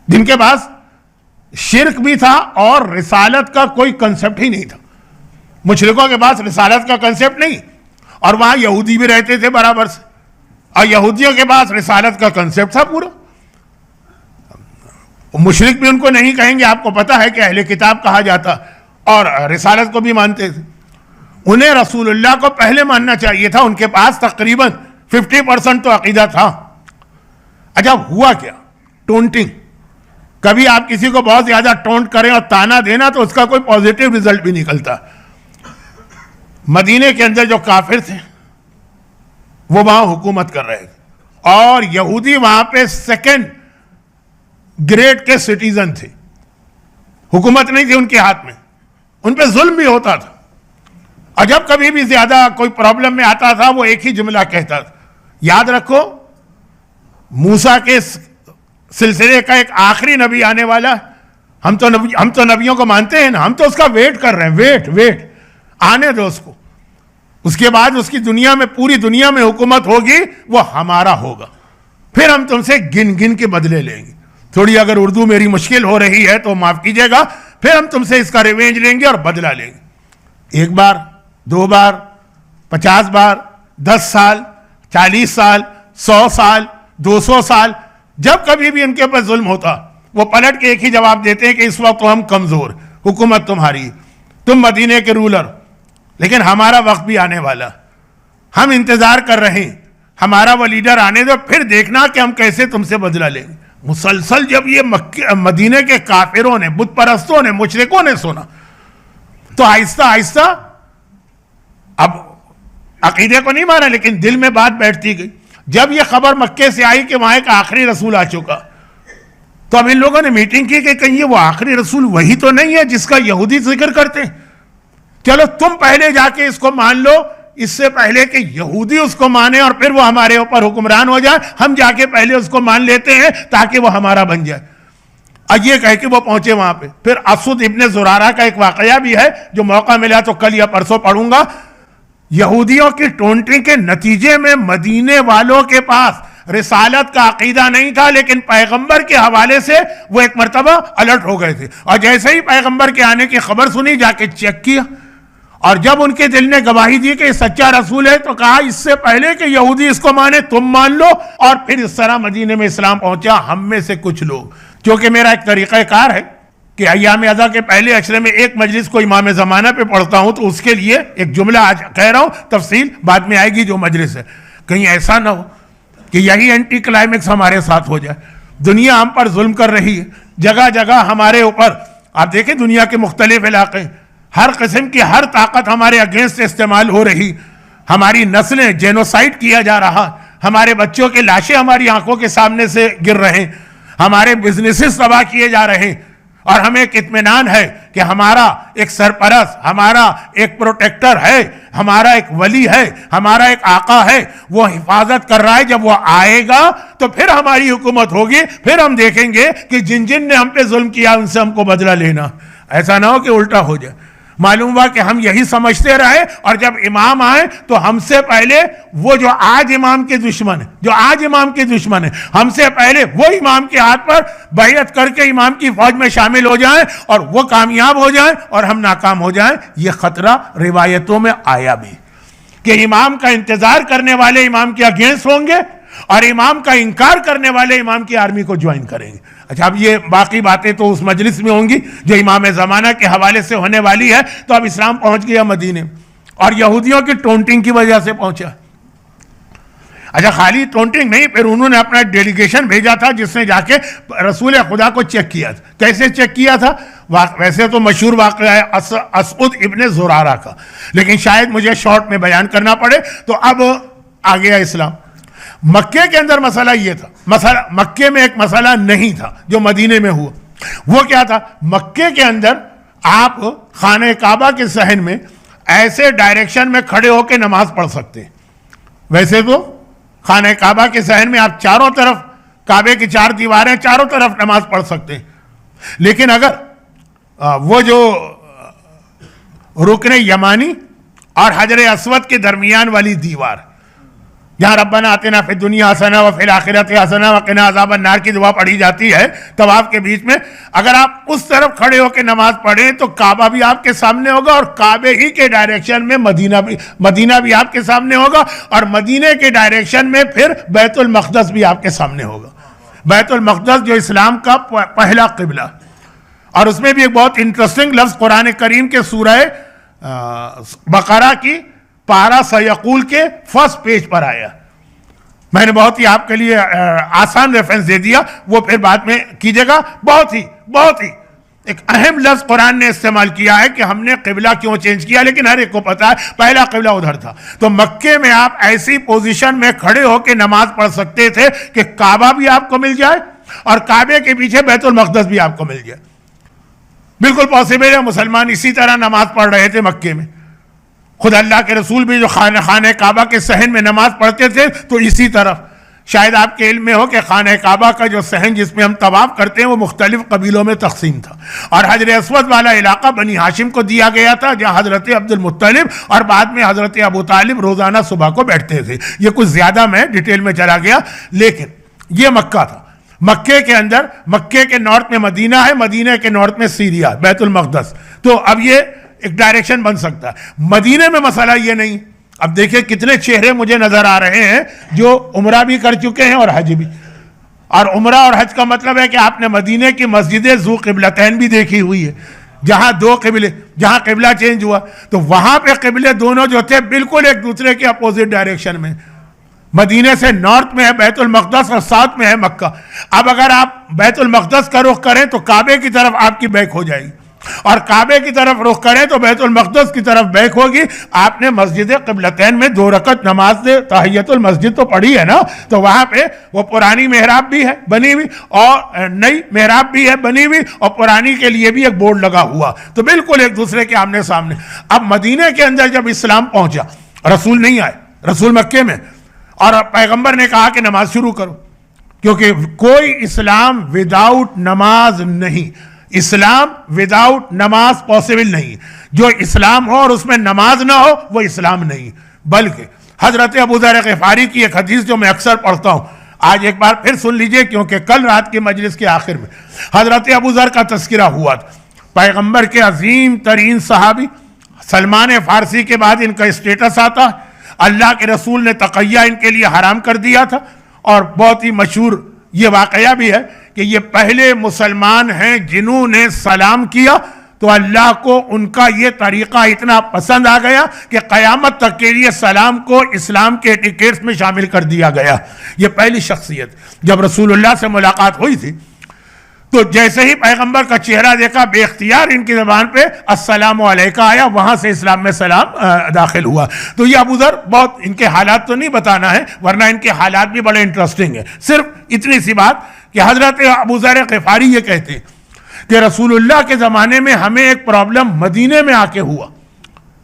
جن کے پاس شرک بھی تھا اور رسالت کا کوئی کنسپٹ ہی نہیں تھا، مشرکوں کے پاس رسالت کا کنسپٹ نہیں، اور وہاں یہودی بھی رہتے تھے برابر سے، اور یہودیوں کے پاس رسالت کا کنسپٹ تھا پورا. مشرک بھی ان کو نہیں کہیں گے، آپ کو پتا ہے کہ اہل کتاب کہا جاتا، اور رسالت کو بھی مانتے تھے. انہیں رسول اللہ کو پہلے ماننا چاہیے تھا، ان کے پاس تقریباً 50% تو عقیدہ تھا. اچھا ہوا کیا؟ ٹونٹنگ. کبھی آپ کسی کو بہت زیادہ ٹونٹ کریں اور تانا دینا تو اس کا کوئی پازیٹیو رزلٹ بھی نکلتا. مدینے کے اندر جو کافر تھے وہ وہاں حکومت کر رہے تھے، اور یہودی وہاں پہ سیکنڈ گریڈ کے سٹیزن تھے، حکومت نہیں تھی ان کے ہاتھ میں، ان پہ ظلم بھی ہوتا تھا. اور جب کبھی بھی زیادہ کوئی پرابلم میں آتا تھا وہ ایک ہی جملہ کہتا تھا، یاد رکھو موسیٰ کے سلسلے کا ایک آخری نبی آنے والا ہے. ہم تو نبیوں کو مانتے ہیں نا، ہم تو اس کا ویٹ کر رہے ہیں، ویٹ آنے دو اس کو. اس کے بعد اس کی دنیا میں، پوری دنیا میں حکومت ہوگی، وہ ہمارا ہوگا، پھر ہم تم سے گن گن کے بدلے لیں گے. تھوڑی اگر اردو میری مشکل ہو رہی ہے تو معاف کیجیے گا. پھر ہم تم سے اس کا ریونج لیں گے اور بدلہ لیں گے. 1 بار 2 بار 50 بار 10 سال 40 سال 100 سال 200 سال، جب کبھی بھی ان کے اوپر ظلم ہوتا وہ پلٹ کے ایک ہی جواب دیتے ہیں کہ اس وقت تو ہم کمزور، حکومت تمہاری، تم مدینے کے رولر، لیکن ہمارا وقت بھی آنے والا، ہم انتظار کر رہے ہیں، ہمارا وہ لیڈر آنے دو، پھر دیکھنا کہ ہم کیسے تم سے بدلہ لیں گے. مسلسل جب یہ مدینے کے کافروں نے، بت پرستوں نے، مشرکوں نے سنا تو آہستہ آہستہ اب عقیدے کو نہیں مانا لیکن دل میں بات بیٹھتی گئی. جب یہ خبر مکے سے آئی کہ وہاں ایک آخری رسول آ چکا تو اب ان لوگوں نے میٹنگ کی کہ کہیں یہ وہ آخری رسول وہی تو نہیں ہے جس کا یہودی ذکر کرتے ہیں. چلو تم پہلے جا کے اس کو مان لو، اس سے پہلے کہ یہودی اس کو مانے اور پھر وہ ہمارے اوپر حکمران ہو جائے، ہم جا کے پہلے اس کو مان لیتے ہیں تاکہ وہ ہمارا بن جائے. اور یہ کہہ کے وہ پہنچے وہاں پہ. پھر اسود ابن زرارہ کا ایک واقعہ بھی ہے جو موقع ملا تو کل یا پرسوں پڑھوں گا. یہودیوں کی ٹونٹنگ کے نتیجے میں مدینے والوں کے پاس رسالت کا عقیدہ نہیں تھا، لیکن پیغمبر کے حوالے سے وہ ایک مرتبہ الرٹ ہو گئے تھے. اور جیسے ہی پیغمبر کے آنے کی خبر سنی، جا کے چیک کیا، اور جب ان کے دل نے گواہی دی کہ یہ سچا رسول ہے تو کہا اس سے پہلے کہ یہودی اس کو مانے تم مان لو. اور پھر اس طرح مدینے میں اسلام پہنچا. ہم میں سے کچھ لوگ، کیونکہ میرا ایک طریقہ کار ہے کہ ایام اضحیٰ کے پہلے اشرے میں ایک مجلس کو امام زمانہ پہ پڑھتا ہوں، تو اس کے لیے ایک جملہ آج کہہ رہا ہوں، تفصیل بعد میں آئے گی جو مجلس ہے. کہیں ایسا نہ ہو کہ یہی اینٹی کلائمیکس ہمارے ساتھ ہو جائے. دنیا ہم پر ظلم کر رہی ہے، جگہ جگہ ہمارے اوپر. آپ دیکھیں دنیا کے مختلف علاقے، ہر قسم کی ہر طاقت ہمارے اگینسٹ استعمال ہو رہی. ہماری نسلیں جینوسائڈ کیا جا رہا، ہمارے بچوں کے لاشیں ہماری آنکھوں کے سامنے سے گر رہے، ہمارے بزنسز تباہ کیے جا رہے. اور ہمیں ایک اطمینان ہے کہ ہمارا ایک سرپرست، ہمارا ایک پروٹیکٹر ہے، ہمارا ایک ولی ہے، ہمارا ایک آقا ہے، وہ حفاظت کر رہا ہے. جب وہ آئے گا تو پھر ہماری حکومت ہوگی، پھر ہم دیکھیں گے کہ جن جن نے ہم پہ ظلم کیا ان سے ہم کو بدلہ لینا. ایسا نہ ہو کہ الٹا ہو جائے. معلوم ہوا کہ ہم یہی سمجھتے رہے، اور جب امام آئے تو ہم سے پہلے وہ جو آج امام کے دشمن ہیں، ہم سے پہلے وہ امام کے ہاتھ پر بیعت کر کے امام کی فوج میں شامل ہو جائیں اور وہ کامیاب ہو جائیں اور ہم ناکام ہو جائیں. یہ خطرہ روایتوں میں آیا بھی کہ امام کا انتظار کرنے والے امام کے اگینسٹ ہوں گے اور امام کا انکار کرنے والے امام کی آرمی کو جوائن کریں گے. اچھا اب یہ باقی باتیں تو اس مجلس میں ہوں گی جو امام زمانہ کے حوالے سے ہونے والی ہے. تو اب اسلام پہنچ گیا مدینے اور یہودیوں کی ٹونٹنگ کی وجہ سے پہنچا. اچھا خالی ٹونٹنگ نہیں، پھر انہوں نے اپنا ڈیلیگیشن بھیجا تھا جس نے جا کے رسول خدا کو چیک کیا تھا. کیسے چیک کیا تھا؟ ویسے تو مشہور واقعہ ہے اسعد ابن زرارہ کا، لیکن شاید مجھے شارٹ میں بیان کرنا پڑے تو اب آ گیا اسلام. مکے کے اندر مسئلہ یہ تھا، مکے میں ایک مسئلہ نہیں تھا جو مدینے میں ہوا. وہ کیا تھا؟ مکے کے اندر آپ خانہ کعبہ کے صحن میں ایسے ڈائریکشن میں کھڑے ہو کے نماز پڑھ سکتے ہیں. ویسے تو خانہ کعبہ کے صحن میں آپ چاروں طرف، کعبے کی 4 دیواریں، چاروں طرف نماز پڑھ سکتے ہیں. لیکن اگر وہ جو رکن یمانی اور حجر اسود کے درمیان والی دیوار جہاں ربنا آتنا فی الدنیا حسنہ وفی الآخرۃ حسنہ وقنا عذاب النار کی دعا پڑھی جاتی ہے طواف کے بیچ میں، اگر آپ اس طرف کھڑے ہو کے نماز پڑھیں تو کعبہ بھی آپ کے سامنے ہوگا، اور کعبے ہی کے ڈائریکشن میں مدینہ بھی آپ کے سامنے ہوگا، اور مدینے کے ڈائریکشن میں پھر بیت المقدس بھی آپ کے سامنے ہوگا۔ بیت المقدس جو اسلام کا پہلا قبلہ، اور اس میں بھی ایک بہت انٹرسٹنگ لفظ قرآن کریم کے سورہ بقرہ کی پارہ سیقول کے فرسٹ پیج پر آیا۔ میں نے بہت ہی آپ کے لیے آسان ریفرنس دے دیا، وہ پھر بعد میں کیجئے گا۔ بہت ہی ایک اہم لفظ قرآن نے استعمال کیا ہے کہ ہم نے قبلہ کیوں چینج کیا، لیکن ہر ایک کو پتا ہے پہلا قبلہ ادھر تھا۔ تو مکے میں آپ ایسی پوزیشن میں کھڑے ہو کے نماز پڑھ سکتے تھے کہ کعبہ بھی آپ کو مل جائے اور کعبے کے پیچھے بیت المقدس بھی آپ کو مل جائے۔ بالکل پاسبل ہے، مسلمان اسی طرح نماز پڑھ رہے تھے مکے میں۔ خود اللہ کے رسول بھی جو خانہ کعبہ کے صحن میں نماز پڑھتے تھے تو اسی طرف، شاید آپ کے علم میں ہو کہ خانہ کعبہ کا جو صحن جس میں ہم طواف کرتے ہیں وہ مختلف قبیلوں میں تقسیم تھا، اور حجر اسود والا علاقہ بنی ہاشم کو دیا گیا تھا جہاں حضرت عبد المطلب اور بعد میں حضرت ابو طالب روزانہ صبح کو بیٹھتے تھے۔ یہ کچھ زیادہ میں ڈیٹیل میں چلا گیا، لیکن یہ مکہ تھا۔ مکے کے اندر، مکے کے نارتھ میں مدینہ ہے، مدینہ کے نارتھ میں سیریا، بیت المقدس۔ تو اب یہ ایک ڈائریکشن بن سکتا ہے۔ مدینے میں مسئلہ یہ نہیں۔ اب دیکھیں کتنے چہرے مجھے نظر آ رہے ہیں جو عمرہ بھی کر چکے ہیں اور حج بھی، اور عمرہ اور حج کا مطلب ہے کہ آپ نے مدینے کی مسجد ذو قبلتین بھی دیکھی ہوئی ہے، جہاں دو قبلے، جہاں قبلہ چینج ہوا تو وہاں پہ قبلے دونوں جو تھے بالکل ایک دوسرے کے اپوزٹ ڈائریکشن میں۔ مدینے سے نارتھ میں ہے بیت المقدس اور ساؤتھ میں ہے مکہ۔ اب اگر آپ بیت المقدس کا رخ کریں تو کعبے کی طرف آپ کی بیک ہو جائے گی، اور کعبے کی طرف رخ کریں تو بیت المقدس کی طرف بیک ہوگی۔ آپ نے مسجد قبلتین میں 2 رکعت نماز تحیت المسجد تو پڑھی ہے نا، تو وہاں پہ وہ پرانی محراب بھی ہے بنی ہوئی اور نئی محراب بھی ہے بنی ہوئی، اور پرانی کے لیے بھی ایک بورڈ لگا ہوا، تو بالکل ایک دوسرے کے آمنے سامنے۔ اب مدینے کے اندر جب اسلام پہنچا، رسول نہیں آئے، رسول مکے میں، اور پیغمبر نے کہا کہ نماز شروع کرو، کیونکہ کوئی اسلام وداؤٹ نماز نہیں، اسلام وداؤٹ نماز پاسبل نہیں۔ جو اسلام ہو اور اس میں نماز نہ ہو وہ اسلام نہیں۔ بلکہ حضرت ابوذر غفاری کی ایک حدیث جو میں اکثر پڑھتا ہوں، آج ایک بار پھر سن لیجئے کیونکہ کل رات کی مجلس کے آخر میں حضرت ابوذر کا تذکرہ ہوا تھا۔ پیغمبر کے عظیم ترین صحابی، سلمان فارسی کے بعد ان کا اسٹیٹس آتا ہے۔ اللہ کے رسول نے تقیہ ان کے لیے حرام کر دیا تھا، اور بہت ہی مشہور یہ واقعہ بھی ہے کہ یہ پہلے مسلمان ہیں جنہوں نے سلام کیا تو اللہ کو ان کا یہ طریقہ اتنا پسند آ گیا کہ قیامت تک کے لیے سلام کو اسلام کے ایٹیکیٹس میں شامل کر دیا گیا۔ یہ پہلی شخصیت جب رسول اللہ سے ملاقات ہوئی تھی تو جیسے ہی پیغمبر کا چہرہ دیکھا بے اختیار ان کی زبان پہ السلام علیکہ آیا، وہاں سے اسلام میں سلام داخل ہوا۔ تو یہ ابوذر، بہت ان کے حالات تو نہیں بتانا ہے ورنہ ان کے حالات بھی بڑے انٹرسٹنگ ہیں، صرف اتنی سی بات کہ حضرت ابوذر غفاری یہ کہتے ہیں کہ رسول اللہ کے زمانے میں ہمیں ایک پرابلم مدینے میں آ کے ہوا،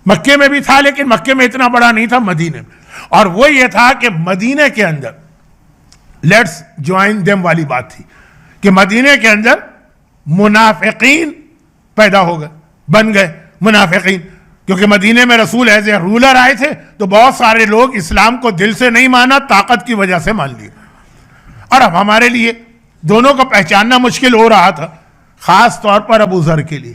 مکے میں بھی تھا لیکن مکے میں اتنا بڑا نہیں تھا، مدینے میں، اور وہ یہ تھا کہ مدینے کے اندر لیٹس جوائن دیم والی بات تھی کہ مدینے کے اندر منافقین پیدا ہو گئے، بن گئے منافقین، کیونکہ مدینے میں رسول ایز اے رولر آئے تھے تو بہت سارے لوگ اسلام کو دل سے نہیں مانا، طاقت کی وجہ سے مان لیا، اور اب ہمارے لیے دونوں کو پہچاننا مشکل ہو رہا تھا، خاص طور پر ابوذر کے لیے،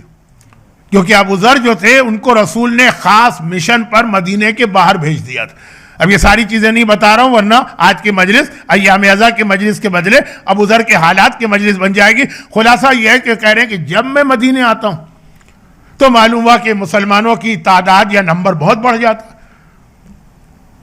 کیونکہ ابوذر جو تھے ان کو رسول نے خاص مشن پر مدینے کے باہر بھیج دیا تھا۔ اب یہ ساری چیزیں نہیں بتا رہا ہوں ورنہ آج کی مجلس ایام ازا کی مجلس کے بدلے ابوذر کے حالات کی مجلس بن جائے گی۔ خلاصہ یہ ہے کہ کہہ رہے ہیں کہ جب میں مدینے آتا ہوں تو معلوم ہوا کہ مسلمانوں کی تعداد یا نمبر بہت بڑھ جاتا ہے۔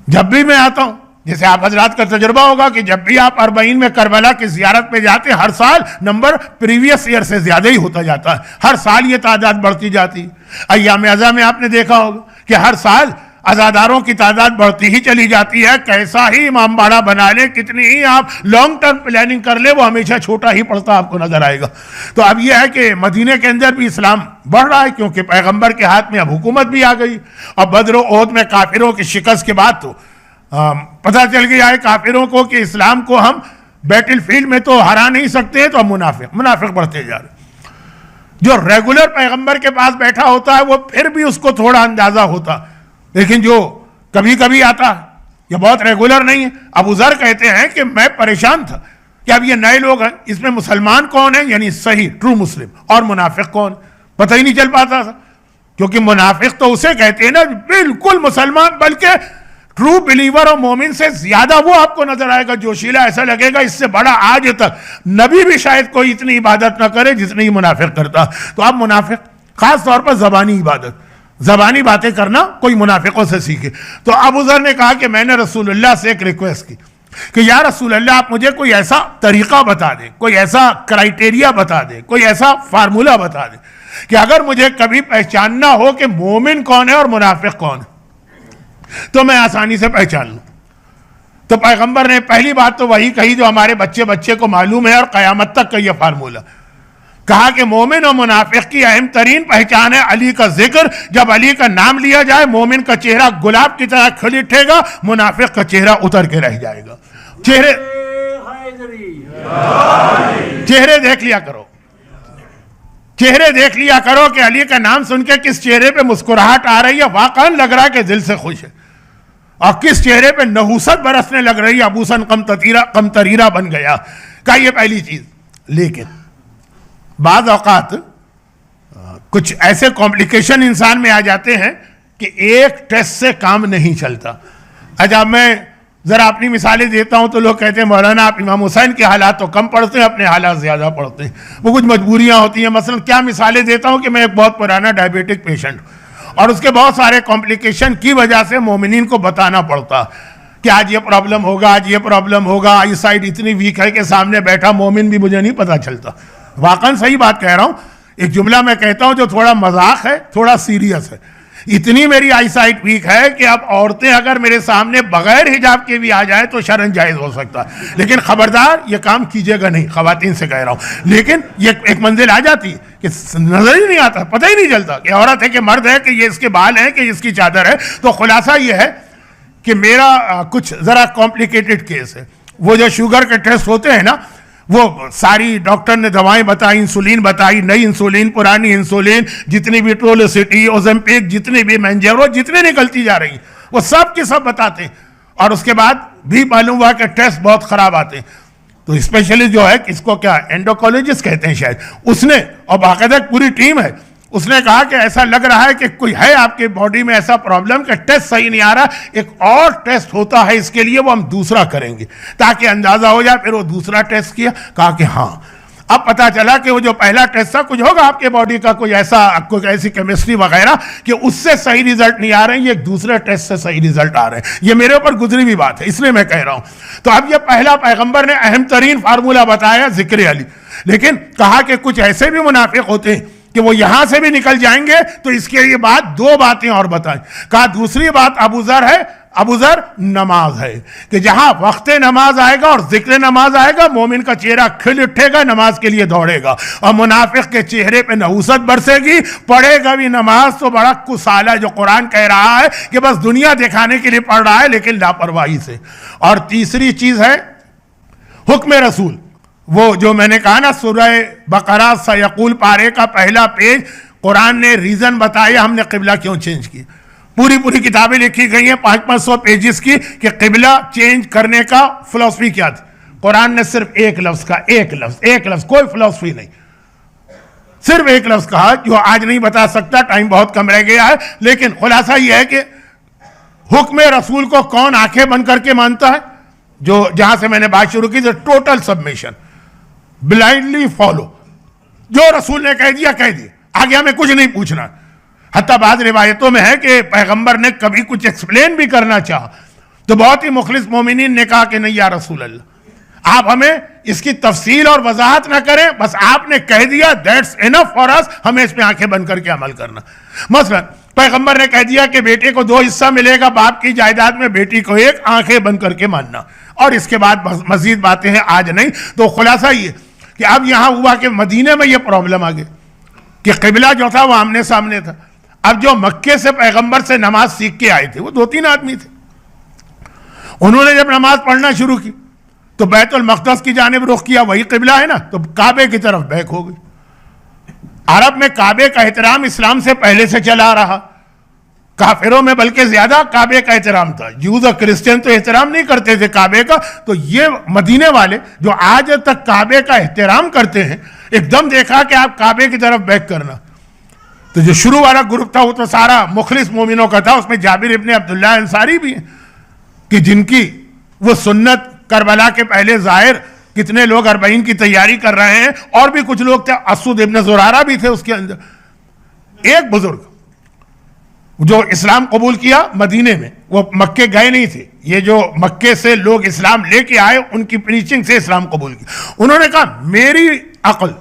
جب بھی میں آتا ہوں، جیسے آپ حضرات کا تجربہ ہوگا کہ جب بھی آپ 40 میں کربلا کی زیارت پہ جاتے ہیں، ہر سال نمبر پریویس ایئر سے زیادہ ہی ہوتا جاتا ہے، ہر سال یہ تعداد بڑھتی جاتی ہے۔ ایام ازا میں آپ نے دیکھا ہوگا کہ ہر سال عزاداروں کی تعداد بڑھتی ہی چلی جاتی ہے، کیسا ہی امام باڑہ بنا لے، کتنی ہی آپ لانگ ٹرم پلاننگ کر لے، وہ ہمیشہ چھوٹا ہی پڑتا آپ کو نظر آئے گا۔ تو اب یہ ہے کہ مدینے کے اندر بھی اسلام بڑھ رہا ہے کیونکہ پیغمبر کے ہاتھ میں اب حکومت بھی آ گئی، اور بدر و احد میں کافروں کی شکست کے بعد تو پتہ چل گیا ہے کافروں کو کہ اسلام کو ہم بیٹل فیلڈ میں تو ہرا نہیں سکتے ہیں، تو اب منافق بڑھتے جا رہے۔ جو ریگولر پیغمبر کے پاس بیٹھا ہوتا ہے وہ پھر بھی اس کو تھوڑا اندازہ ہوتا لیکن جو کبھی کبھی آتا ہے یہ بہت ریگولر نہیں ہے. ابو ذر کہتے ہیں کہ میں پریشان تھا کہ اب یہ نئے لوگ ہیں, اس میں مسلمان کون ہے یعنی صحیح ٹرو مسلم, اور منافق کون, پتہ ہی نہیں چل پاتا تھا. کیونکہ منافق تو اسے کہتے ہیں نا بالکل مسلمان, بلکہ ٹرو بلیور اور مومن سے زیادہ وہ آپ کو نظر آئے گا جوشیلا, ایسا لگے گا اس سے بڑا آج تک نبی بھی شاید کوئی اتنی عبادت نہ کرے جتنی منافق کرتا. تو اب منافق خاص طور پر زبانی عبادت, زبانی باتیں کرنا کوئی منافقوں سے سیکھے. تو ابو ذر نے کہا کہ میں نے رسول اللہ سے ایک ریکویسٹ کی کہ یا رسول اللہ آپ مجھے کوئی ایسا طریقہ بتا دیں, کوئی ایسا کرائیٹیریا بتا دیں, کوئی ایسا فارمولا بتا دیں کہ اگر مجھے کبھی پہچاننا ہو کہ مومن کون ہے اور منافق کون ہے تو میں آسانی سے پہچان لوں. تو پیغمبر نے پہلی بات تو وہی کہی جو ہمارے بچے کو معلوم ہے اور قیامت تک کا یہ فارمولا, کہا کہ مومن اور منافق کی اہم ترین پہچان ہے علی کا ذکر. جب علی کا نام لیا جائے مومن کا چہرہ گلاب کی طرح کھل اٹھے گا, منافق کا چہرہ اتر کے رہ جائے گا. چہرے دیکھ لیا کرو, چہرے دیکھ لیا کرو کہ علی کا نام سن کے کس چہرے پہ مسکراہٹ آ رہی ہے, واقعا لگ رہا ہے کہ دل سے خوش ہے, اور کس چہرے پہ نحوست برسنے لگ رہی ہے, ابوسن قمطریرہ بن گیا. کہا یہ پہلی چیز. لیکن بعض اوقات کچھ ایسے کمپلیکیشن انسان میں آ جاتے ہیں کہ ایک ٹیسٹ سے کام نہیں چلتا. اچھا میں ذرا اپنی مثالیں دیتا ہوں تو لوگ کہتے ہیں مولانا آپ امام حسین کے حالات تو کم پڑھتے ہیں, اپنے حالات زیادہ پڑھتے ہیں. وہ کچھ مجبوریاں ہوتی ہیں. مثلا کیا مثالیں دیتا ہوں کہ میں ایک بہت پرانا ڈائبیٹک پیشنٹ ہوں اور اس کے بہت سارے کمپلیکیشن کی وجہ سے مومنین کو بتانا پڑتا کہ آج یہ پرابلم ہوگا, آج یہ پرابلم ہوگا, آئی سائٹ اتنی ویک ہے کہ سامنے بیٹھا مومن بھی مجھے نہیں پتا چلتا. واقعا صحیح بات کہہ رہا ہوں. ایک جملہ میں کہتا ہوں جو تھوڑا مذاق ہے تھوڑا سیریس ہے. اتنی میری آئی سائٹ ویک ہے کہ اب عورتیں اگر میرے سامنے بغیر حجاب کے بھی آ جائیں تو شرن جائز ہو سکتا ہے. لیکن خبردار یہ کام کیجیے گا نہیں, خواتین سے کہہ رہا ہوں. لیکن یہ ایک منزل آ جاتی ہے کہ نظر ہی نہیں آتا, پتہ ہی نہیں چلتا کہ عورت ہے کہ مرد ہے, کہ یہ اس کے بال ہیں کہ اس کی چادر ہے. تو خلاصہ یہ ہے کہ میرا کچھ ذرا کمپلیکیٹڈ کیس ہے. وہ جو شوگر کے ٹیسٹ ہوتے ہیں نا, وہ ساری ڈاکٹر نے دوائیں بتائی, انسولین بتائی, نئی انسولین, پرانی انسولین, جتنی بھی ٹرولوسٹی, اوزمپک, جتنی بھی مینجرو, جتنی نکلتی جا رہی ہیں وہ سب کے سب بتاتے ہیں. اور اس کے بعد بھی معلوم ہوا کہ ٹیسٹ بہت خراب آتے ہیں. تو اسپیشلسٹ جو ہے اس کو کیا اینڈوکولوجسٹ کہتے ہیں شاید, اس نے, اور باقاعدہ پوری ٹیم ہے, اس نے کہا کہ ایسا لگ رہا ہے کہ کوئی ہے آپ کے باڈی میں ایسا پرابلم کہ ٹیسٹ صحیح نہیں آ رہا, ایک اور ٹیسٹ ہوتا ہے اس کے لیے, وہ ہم دوسرا کریں گے تاکہ اندازہ ہو جائے. پھر وہ دوسرا ٹیسٹ کیا, کہا کہ ہاں اب پتا چلا کہ وہ جو پہلا ٹیسٹ تھا کچھ ہوگا آپ کے باڈی کا کوئی ایسی کیمسٹری وغیرہ کہ اس سے صحیح ریزلٹ نہیں آ رہے ہیں, یہ ایک دوسرے ٹیسٹ سے صحیح ریزلٹ آ رہے ہیں. یہ میرے اوپر گزری ہوئی بات ہے اس لیے میں کہہ رہا ہوں. تو اب یہ پہلا پیغمبر نے اہم ترین فارمولہ بتایا ذکر علی, لیکن کہا کہ کچھ ایسے بھی منافق ہوتے ہیں کہ وہ یہاں سے بھی نکل جائیں گے, تو اس کے لیے بات دو باتیں اور بتائیں. کہا دوسری بات ابو ذر ہے, ابو ذر نماز ہے, کہ جہاں وقت نماز آئے گا اور ذکر نماز آئے گا مومن کا چہرہ کھل اٹھے گا, نماز کے لیے دوڑے گا, اور منافق کے چہرے پہ نحوست برسے گی, پڑھے گا بھی نماز تو بڑا کسالہ, جو قرآن کہہ رہا ہے کہ بس دنیا دکھانے کے لیے پڑھ رہا ہے لیکن لاپرواہی سے. اور تیسری چیز ہے حکم رسول, وہ جو میں نے کہا نا سورہ بقرہ سیقول پارے کا پہلا پیج, قرآن نے ریزن بتایا ہم نے قبلہ کیوں چینج کی. پوری کتابیں لکھی گئی ہیں 500 پیجز کی کہ قبلہ چینج کرنے کا فلسفی کیا تھی. قرآن نے صرف ایک لفظ کا, ایک لفظ, کوئی فلسفی نہیں, صرف ایک لفظ کہا جو آج نہیں بتا سکتا, ٹائم بہت کم رہ گیا ہے. لیکن خلاصہ یہ ہے کہ حکم رسول کو کون آنکھیں بند کر کے مانتا ہے, جو جہاں سے میں نے بات شروع کی, ٹوٹل سبمیشن, بلائنڈلی فالو, جو رسول نے کہہ دیا, آگے ہمیں کچھ نہیں پوچھنا. حتیٰ بعض روایتوں میں ہے کہ پیغمبر نے کبھی کچھ ایکسپلین بھی کرنا چاہا تو بہت ہی مخلص مومنین نے کہا کہ نہیں یا رسول اللہ آپ ہمیں اس کی تفصیل اور وضاحت نہ کریں, بس آپ نے کہہ دیا دیٹس انف فار اس, ہمیں اس پہ آنکھیں بند کر کے عمل کرنا. مثلا پیغمبر نے کہہ دیا کہ بیٹے کو 2 حصہ ملے گا باپ کی جائیداد میں, بیٹی کو 1, آنکھیں بند کر کے ماننا, اور اس کے بعد مزید باتیں ہیں آج نہیں. تو خلاصہ یہ کہ اب یہاں ہوا کہ مدینے میں یہ پرابلم آ گئی کہ قبلہ جو تھا وہ آمنے سامنے تھا. اب جو مکے سے پیغمبر سے نماز سیکھ کے آئے تھے وہ 2-3 آدمی تھے, انہوں نے جب نماز پڑھنا شروع کی تو بیت المقدس کی جانب رخ کیا, وہی قبلہ ہے نا, تو کعبے کی طرف بیک ہو گئی. عرب میں کعبے کا احترام اسلام سے پہلے سے چلا رہا, کافروں میں بلکہ زیادہ کعبے کا احترام تھا. جوز اور کرسچن تو احترام نہیں کرتے تھے کعبے کا, تو یہ مدینے والے جو آج تک کعبے کا احترام کرتے ہیں, ایک دم دیکھا کہ آپ کعبے کی طرف بیک کرنا. تو جو شروع والا گروپ تھا وہ تو سارا مخلص مومنوں کا تھا, اس میں جابر ابن عبداللہ انصاری بھی ہیں کہ جن کی وہ سنت کربلا کے پہلے ظاہر, کتنے لوگ 40 کی تیاری کر رہے ہیں, اور بھی کچھ لوگ تھے, اسود ابن زرارہ بھی تھے اس کے اندر. ایک بزرگ جو اسلام قبول کیا مدینے میں, وہ مکے گئے نہیں تھے, یہ جو مکے سے لوگ اسلام لے کے آئے ان کی پریچنگ سے اسلام قبول کیا. انہوں نے کہا میری عقل,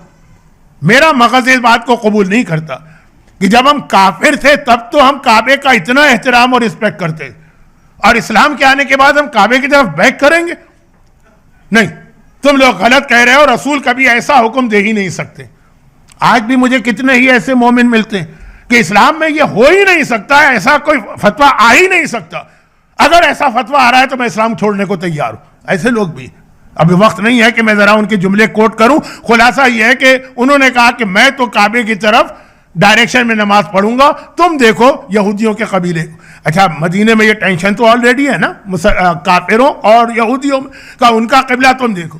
میرا مغز اس بات کو قبول نہیں کرتا کہ جب ہم کافر تھے تب تو ہم کعبے کا اتنا احترام اور رسپیکٹ کرتے, اور اسلام کے آنے کے بعد ہم کعبے کی طرف بیک کریں گے. نہیں, تم لوگ غلط کہہ رہے ہو, رسول کبھی ایسا حکم دے ہی نہیں سکتے. آج بھی مجھے کتنے ہی ایسے مومن ملتے ہیں کہ اسلام میں یہ ہو ہی نہیں سکتا ہے, ایسا کوئی فتویٰ آ ہی نہیں سکتا, اگر ایسا فتویٰ آ رہا ہے تو میں اسلام چھوڑنے کو تیار ہوں. ایسے لوگ بھی, ابھی وقت نہیں ہے کہ میں ذرا ان کے جملے کوٹ کروں. خلاصہ یہ ہے کہ انہوں نے کہا کہ میں تو کعبے کی طرف ڈائریکشن میں نماز پڑھوں گا, تم دیکھو یہودیوں کے قبیلے. اچھا, مدینے میں یہ ٹینشن تو آلریڈی ہے نا کافروں اور یہودیوں میں, کا ان کا قبلہ تم دیکھو.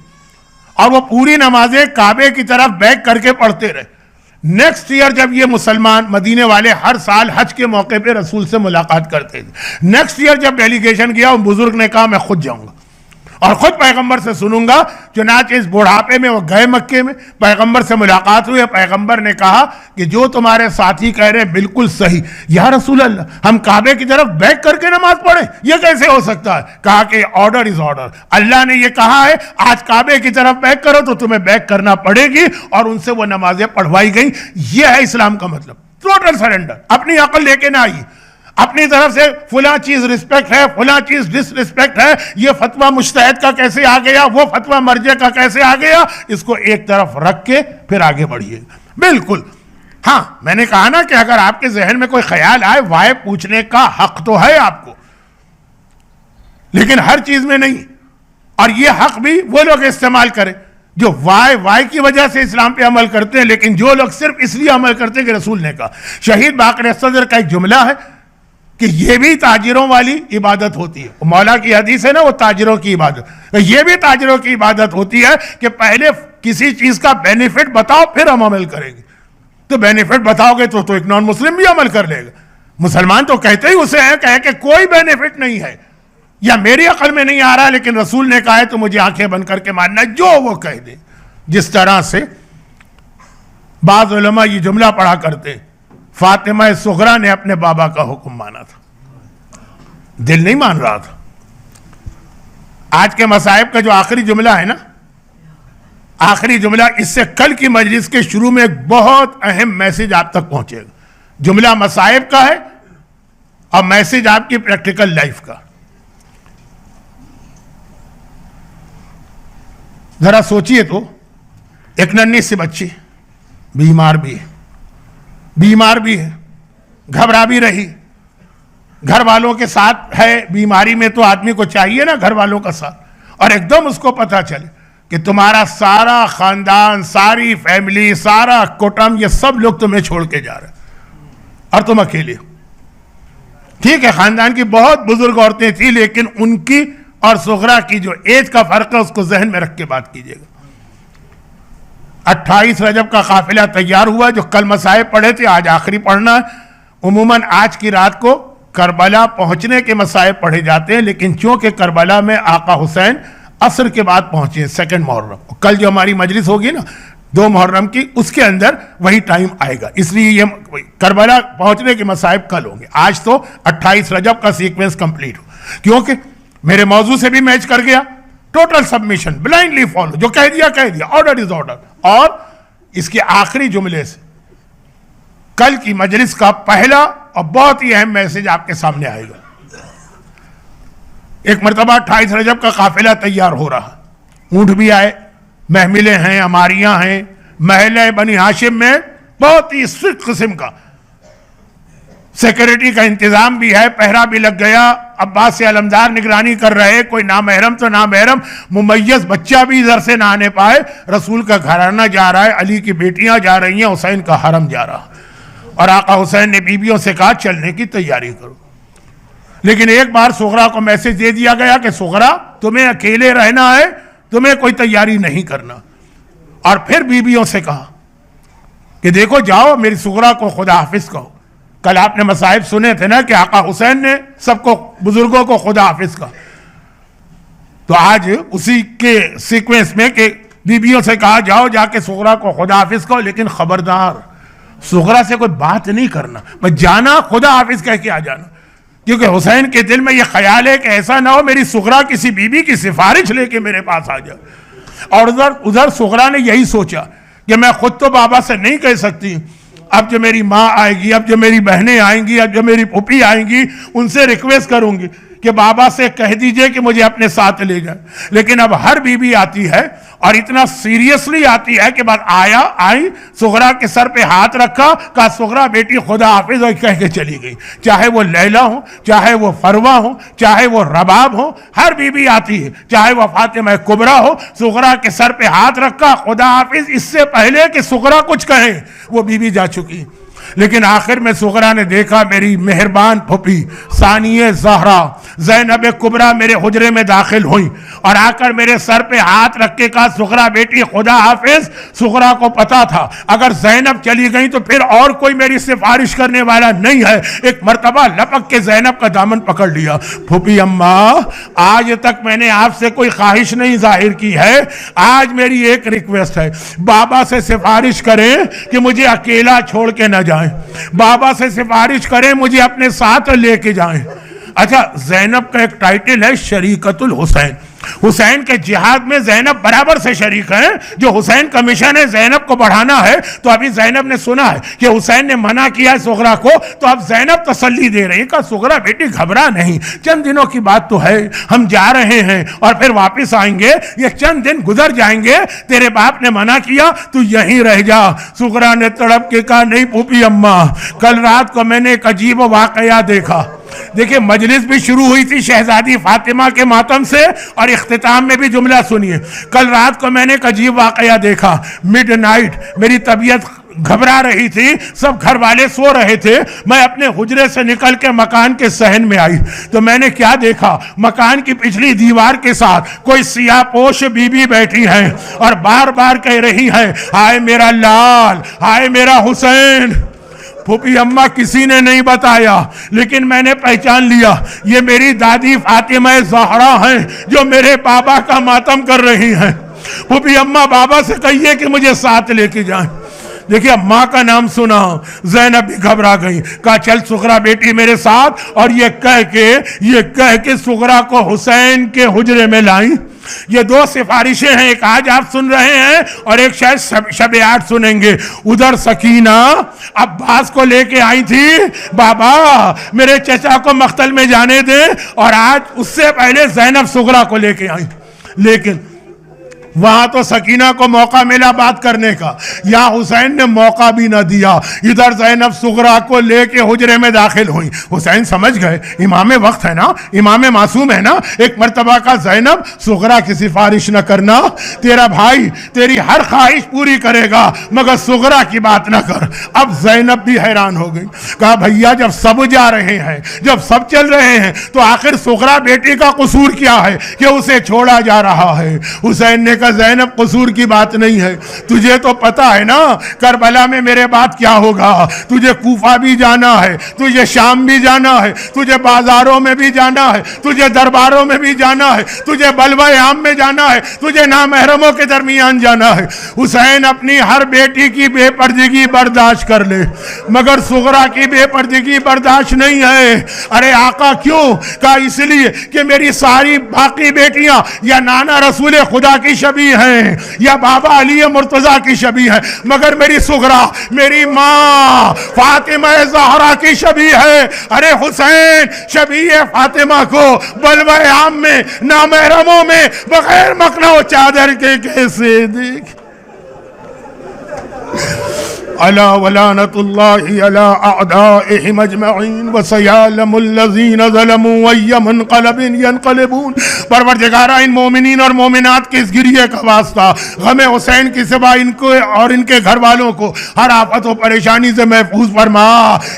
اور وہ پوری نمازیں کعبے کی طرف بیک کر کے پڑھتے رہے. نیکسٹ ایئر جب یہ مسلمان مدینے والے ہر سال حج کے موقع پہ رسول سے ملاقات کرتے تھے, نیکسٹ ایئر جب ڈیلیگیشن گیا, وہ بزرگ نے کہا میں خود جاؤں گا اور خود پیغمبر سے سنوں گا. چنانچہ اس بڑھاپے میں وہ گئے مکے میں, پیغمبر سے ملاقات ہوئی. پیغمبر نے کہا کہ جو تمہارے ساتھی کہہ رہے ہیں بالکل صحیح. یا رسول اللہ, ہم کعبے کی طرف بیک کر کے نماز پڑھیں, یہ کیسے ہو سکتا ہے؟ کہا کہ آرڈر از آرڈر, اللہ نے یہ کہا ہے آج کعبے کی طرف بیک کرو تو تمہیں بیک کرنا پڑے گی, اور ان سے وہ نمازیں پڑھوائی گئیں. یہ ہے اسلام کا مطلب, ٹوٹل سرنڈر. اپنی عقل لے کے نہ آئیے اپنی طرف سے فلاں چیز رسپیکٹ ہے, فلاں چیز ڈس رسپیکٹ ہے, یہ فتویٰ مجتہد کا کیسے آ گیا, وہ فتویٰ مرجع کا کیسے آ گیا, اس کو ایک طرف رکھ کے پھر آگے بڑھیے. بالکل ہاں, میں نے کہا نا کہ اگر آپ کے ذہن میں کوئی خیال آئے, وائے پوچھنے کا حق تو ہے آپ کو, لیکن ہر چیز میں نہیں. اور یہ حق بھی وہ لوگ استعمال کریں جو وائے کی وجہ سے اسلام پہ عمل کرتے ہیں, لیکن جو لوگ صرف اس لیے عمل کرتے ہیں کہ رسول نے کہا. شہید باقر صدر کا ایک جملہ ہے کہ یہ بھی تاجروں والی عبادت ہوتی ہے. مولا کی حدیث ہے نا, وہ تاجروں کی عبادت, یہ بھی تاجروں کی عبادت ہوتی ہے کہ پہلے کسی چیز کا بینیفٹ بتاؤ پھر ہم عمل کریں گے. تو بینیفٹ بتاؤ گے تو ایک نان مسلم بھی عمل کر لے گا. مسلمان تو کہتے ہی اسے ہیں کہ کوئی بینیفٹ نہیں ہے یا میری عقل میں نہیں آ رہا, لیکن رسول نے کہا ہے تو مجھے آنکھیں بند کر کے ماننا ہے جو وہ کہہ دے. جس طرح سے بعض علماء یہ جملہ پڑھا کرتے, فاطمہ صغریٰ نے اپنے بابا کا حکم مانا تھا, دل نہیں مان رہا تھا. آج کے مصائب کا جو آخری جملہ ہے نا, آخری جملہ, اس سے کل کی مجلس کے شروع میں ایک بہت اہم میسج آپ تک پہنچے گا. جملہ مصائب کا ہے اور میسج آپ کی پریکٹیکل لائف کا. ذرا سوچئے تو, ایک ننھی سی بچی بیمار بھی ہے, گھبرا بھی رہی, گھر والوں کے ساتھ ہے. بیماری میں تو آدمی کو چاہیے نا گھر والوں کا ساتھ, اور ایک دم اس کو پتہ چلے کہ تمہارا سارا خاندان, ساری فیملی, سارا کٹم, یہ سب لوگ تمہیں چھوڑ کے جا رہے ہیں اور تم اکیلے ہو. ٹھیک ہے, خاندان کی بہت بزرگ عورتیں تھیں, لیکن ان کی اور صغریٰ کی جو ایج کا فرق ہے اس کو ذہن میں رکھ کے بات کیجیے گا. 28 رجب کا قافلہ تیار ہوا, جو کل مصائب پڑھے تھے آج آخری پڑھنا ہے. عموماً آج کی رات کو کربلا پہنچنے کے مصائب پڑھے جاتے ہیں, لیکن چونکہ کربلا میں آقا حسین عصر کے بعد پہنچے, 2 محرم, کل جو ہماری مجلس ہوگی نا 2 محرم کی, اس کے اندر وہی ٹائم آئے گا, اس لیے یہ کربلا پہنچنے کے مصائب کل ہوں گے. آج تو 28 رجب کا سیکوینس کمپلیٹ ہو, کیونکہ میرے موضوع سے بھی میچ کر گیا. ٹوٹل سبمیشن, بلائنڈلی فالو, جو کہہ دیا, آرڈر از آرڈر. اور اس کے آخری جملے سے کل کی مجلس کا پہلا اور بہت ہی اہم میسج آپ کے سامنے آئے گا. ایک مرتبہ 28 رجب کا قافلہ تیار ہو رہا, اونٹ بھی آئے, محملیں ہیں, اماریاں ہیں, محلہ بنی ہاشم میں بہت ہی اسٹرکٹ قسم کا سیکیورٹی کا انتظام بھی ہے, پہرا بھی لگ گیا. عباس سے علمدار نگرانی کر رہے, کوئی نامحرم تو نامحرم, ممیز بچہ بھی ادھر سے نہ آنے پائے. رسول کا گھرانہ جا رہا ہے, علی کی بیٹیاں جا رہی ہیں, حسین کا حرم جا رہا. اور آقا حسین نے بیویوں سے کہا چلنے کی تیاری کرو. لیکن ایک بار سغرا کو میسج دے دیا گیا کہ سغرا تمہیں اکیلے رہنا ہے, تمہیں کوئی تیاری نہیں کرنا. اور پھر بیویوں سے کہا کہ دیکھو جاؤ میری سغرا کو خدا حافظ کہو. کل آپ نے مصائب سنے تھے نا کہ آقا حسین نے سب کو بزرگوں کو خدا حافظ کہا. تو آج اسی کے سیکوینس میں کہ بیویوں سے کہا جاؤ جا کے سغرا کو خدا حافظ کہو, لیکن خبردار سغرا سے کوئی بات نہیں کرنا, میں جانا خدا حافظ کہہ کے آ جانا, کیونکہ حسین کے دل میں یہ خیال ہے کہ ایسا نہ ہو میری سغرا کسی بیوی کی سفارش لے کے میرے پاس آ جائے. اور ادھر سغرا نے یہی سوچا کہ میں خود تو بابا سے نہیں کہہ سکتی, اب جو میری ماں آئے گی, اب جو میری بہنیں آئیں گی, اب جو میری پھوپھی آئیں گی, ان سے ریکویسٹ کروں گی کہ بابا سے کہہ دیجئے کہ مجھے اپنے ساتھ لے جائیں. لیکن اب ہر بیوی آتی ہے اور اتنا سیریسلی آتی ہے کہ بات آئی سغرا کے سر پہ ہاتھ رکھا, کہا سغرا بیٹی خدا حافظ, اور کہہ کے چلی گئی. چاہے وہ لیلا ہو, چاہے وہ فروا ہو, چاہے وہ رباب ہو, ہر بیوی آتی ہے, چاہے وہ فاطمہ کبریٰ ہو, سغرا کے سر پہ ہاتھ رکھا خدا حافظ. اس سے پہلے کہ سغرا کچھ کہے وہ بیوی جا چکی. لیکن آخر میں سغرا نے دیکھا میری مہربان پھوپھی ثانیہ زہرا زینب کبریٰ میرے حجرے میں داخل ہوئی اور آ کر میرے سر پہ ہاتھ رکھ کے کہا سغرا بیٹی خدا حافظ. سغرا کو پتا تھا اگر زینب چلی گئی تو پھر اور کوئی میری سفارش کرنے والا نہیں ہے. ایک مرتبہ لپک کے زینب کا دامن پکڑ لیا. پھوپھی اماں, آج تک میں نے آپ سے کوئی خواہش نہیں ظاہر کی ہے, آج میری ایک ریکویسٹ ہے, بابا سے سفارش کریں کہ مجھے اکیلا چھوڑ کے نہ جائیں, بابا سے سفارش کریں مجھے اپنے ساتھ لے کے جائیں. اچھا, زینب کا ایک ٹائٹل ہے شریکت الحسین. حسین کے جہاد میں زینب برابر سے شریک ہیں. جو حسین کا مشن ہے زینب کو بڑھانا ہے, تو ابھی زینب نے سنا ہے کہ حسین نے منع کیا ہے سغرا کو, تو اب زینب تسلی دے رہی ہے, کہا سغرا بیٹی گھبرا نہیں, چند دنوں کی بات تو ہے, ہم جا رہے ہیں اور پھر واپس آئیں گے, یہ چند دن گزر جائیں گے, تیرے باپ نے منع کیا تو یہیں رہ جا. سغرا نے تڑپ کے کہا نہیں پھوپھی اماں, کل رات کو میں نے ایک عجیب واقعہ دیکھا. دیکھیں مجلس بھی شروع ہوئی تھی شہزادی فاطمہ کے ماتم سے, اور اختتام میں بھی جملہ سنیے. کل رات کو میں نے ایک عجیب واقعہ دیکھا. مڈ نائٹ میری طبیعت گھبرا رہی تھی, سب گھر والے سو رہے تھے, میں اپنے حجرے سے نکل کے مکان کے صحن میں آئی تو میں نے کیا دیکھا, مکان کی پچھلی دیوار کے ساتھ کوئی سیاہ پوش بیوی بیٹھی ہیں اور بار بار کہہ رہی ہیں ہائے میرا لال, ہائے میرا حسین. پھوپھی اماں کسی نے نہیں بتایا, لیکن میں نے پہچان لیا یہ میری دادی فاطمہ زہرا ہیں جو میرے بابا کا ماتم کر رہی ہیں. پھوپھی اماں بابا سے کہیے کہ مجھے ساتھ لے کے جائیں. دیکھیے ماں کا نام سنا, زینب بھی گھبرا گئی, کہا چل سغرا بیٹی میرے ساتھ, اور یہ کہہ کے سغرا کو حسین کے حجرے میں لائیں. یہ دو سفارشیں ہیں, ایک آج آپ سن رہے ہیں اور ایک شاید شب 8 سنیں گے. ادھر سکینہ عباس کو لے کے آئی تھی, بابا میرے چچا کو مقتل میں جانے دیں, اور آج اس سے پہلے زینب سغرا کو لے کے آئی. لیکن وہاں تو سکینہ کو موقع ملا بات کرنے کا, یہاں حسین نے موقع بھی نہ دیا. ادھر زینب سغرا کو لے کے حجرے میں داخل ہوئی. حسین سمجھ گئے امام وقت ہے نا, امام معصوم ہے نا. ایک مرتبہ کا زینب سغرا کی سفارش نہ کرنا, تیرا بھائی تیری ہر خواہش پوری کرے گا مگر سغرا کی بات نہ کر. اب زینب بھی حیران ہو گئی, کہا بھیا جب سب جا رہے ہیں, جب سب چل رہے ہیں, تو آخر سغرا بیٹی کا قصور کیا ہے کہ اسے چھوڑا جا رہا ہے. حسین نے زینب قصور کی بات نہیں ہے, تجھے تو پتا ہے نا کربلا میں میرے بعد کیا ہوگا. تجھے کوفہ بھی جانا ہے, تجھے شام بھی جانا ہے, تجھے بازاروں میں بھی جانا ہے, تجھے درباروں میں بھی جانا ہے, تجھے بلوہ عام میں جانا ہے, تجھے نامحرموں کے درمیان جانا ہے. حسین اپنی ہر بیٹی کی بے پردگی برداشت کر لے مگر سغرا کی بے پردگی برداشت نہیں ہے. ارے آقا کیوں؟ کہا اس لیے کہ میری ساری باقی بیٹیاں یا نانا رسول خدا کی شبیہ ہیں یا بابا علی مرتضیٰ کی شبیہ ہیں, مگر میری سغرا میری ماں فاطمہ زہرا کی شبیہ ہے. ارے حسین شبیہ فاطمہ کو بلوہ عام میں نامحرموں میں بغیر مخنا و چادر کے کیسے دیکھ. الا ولعنۃ اللہ علی اعدائہم اجمعین وسیعلم الذین ظلموا ای منقلب ینقلبون۔ پروردگارہ ان مومنین اور مومنات کے اس گریے کا واسطہ غم حسین کی سوا ان کو اور ان کے گھر والوں کو ہر آفت و پریشانی سے محفوظ فرما۔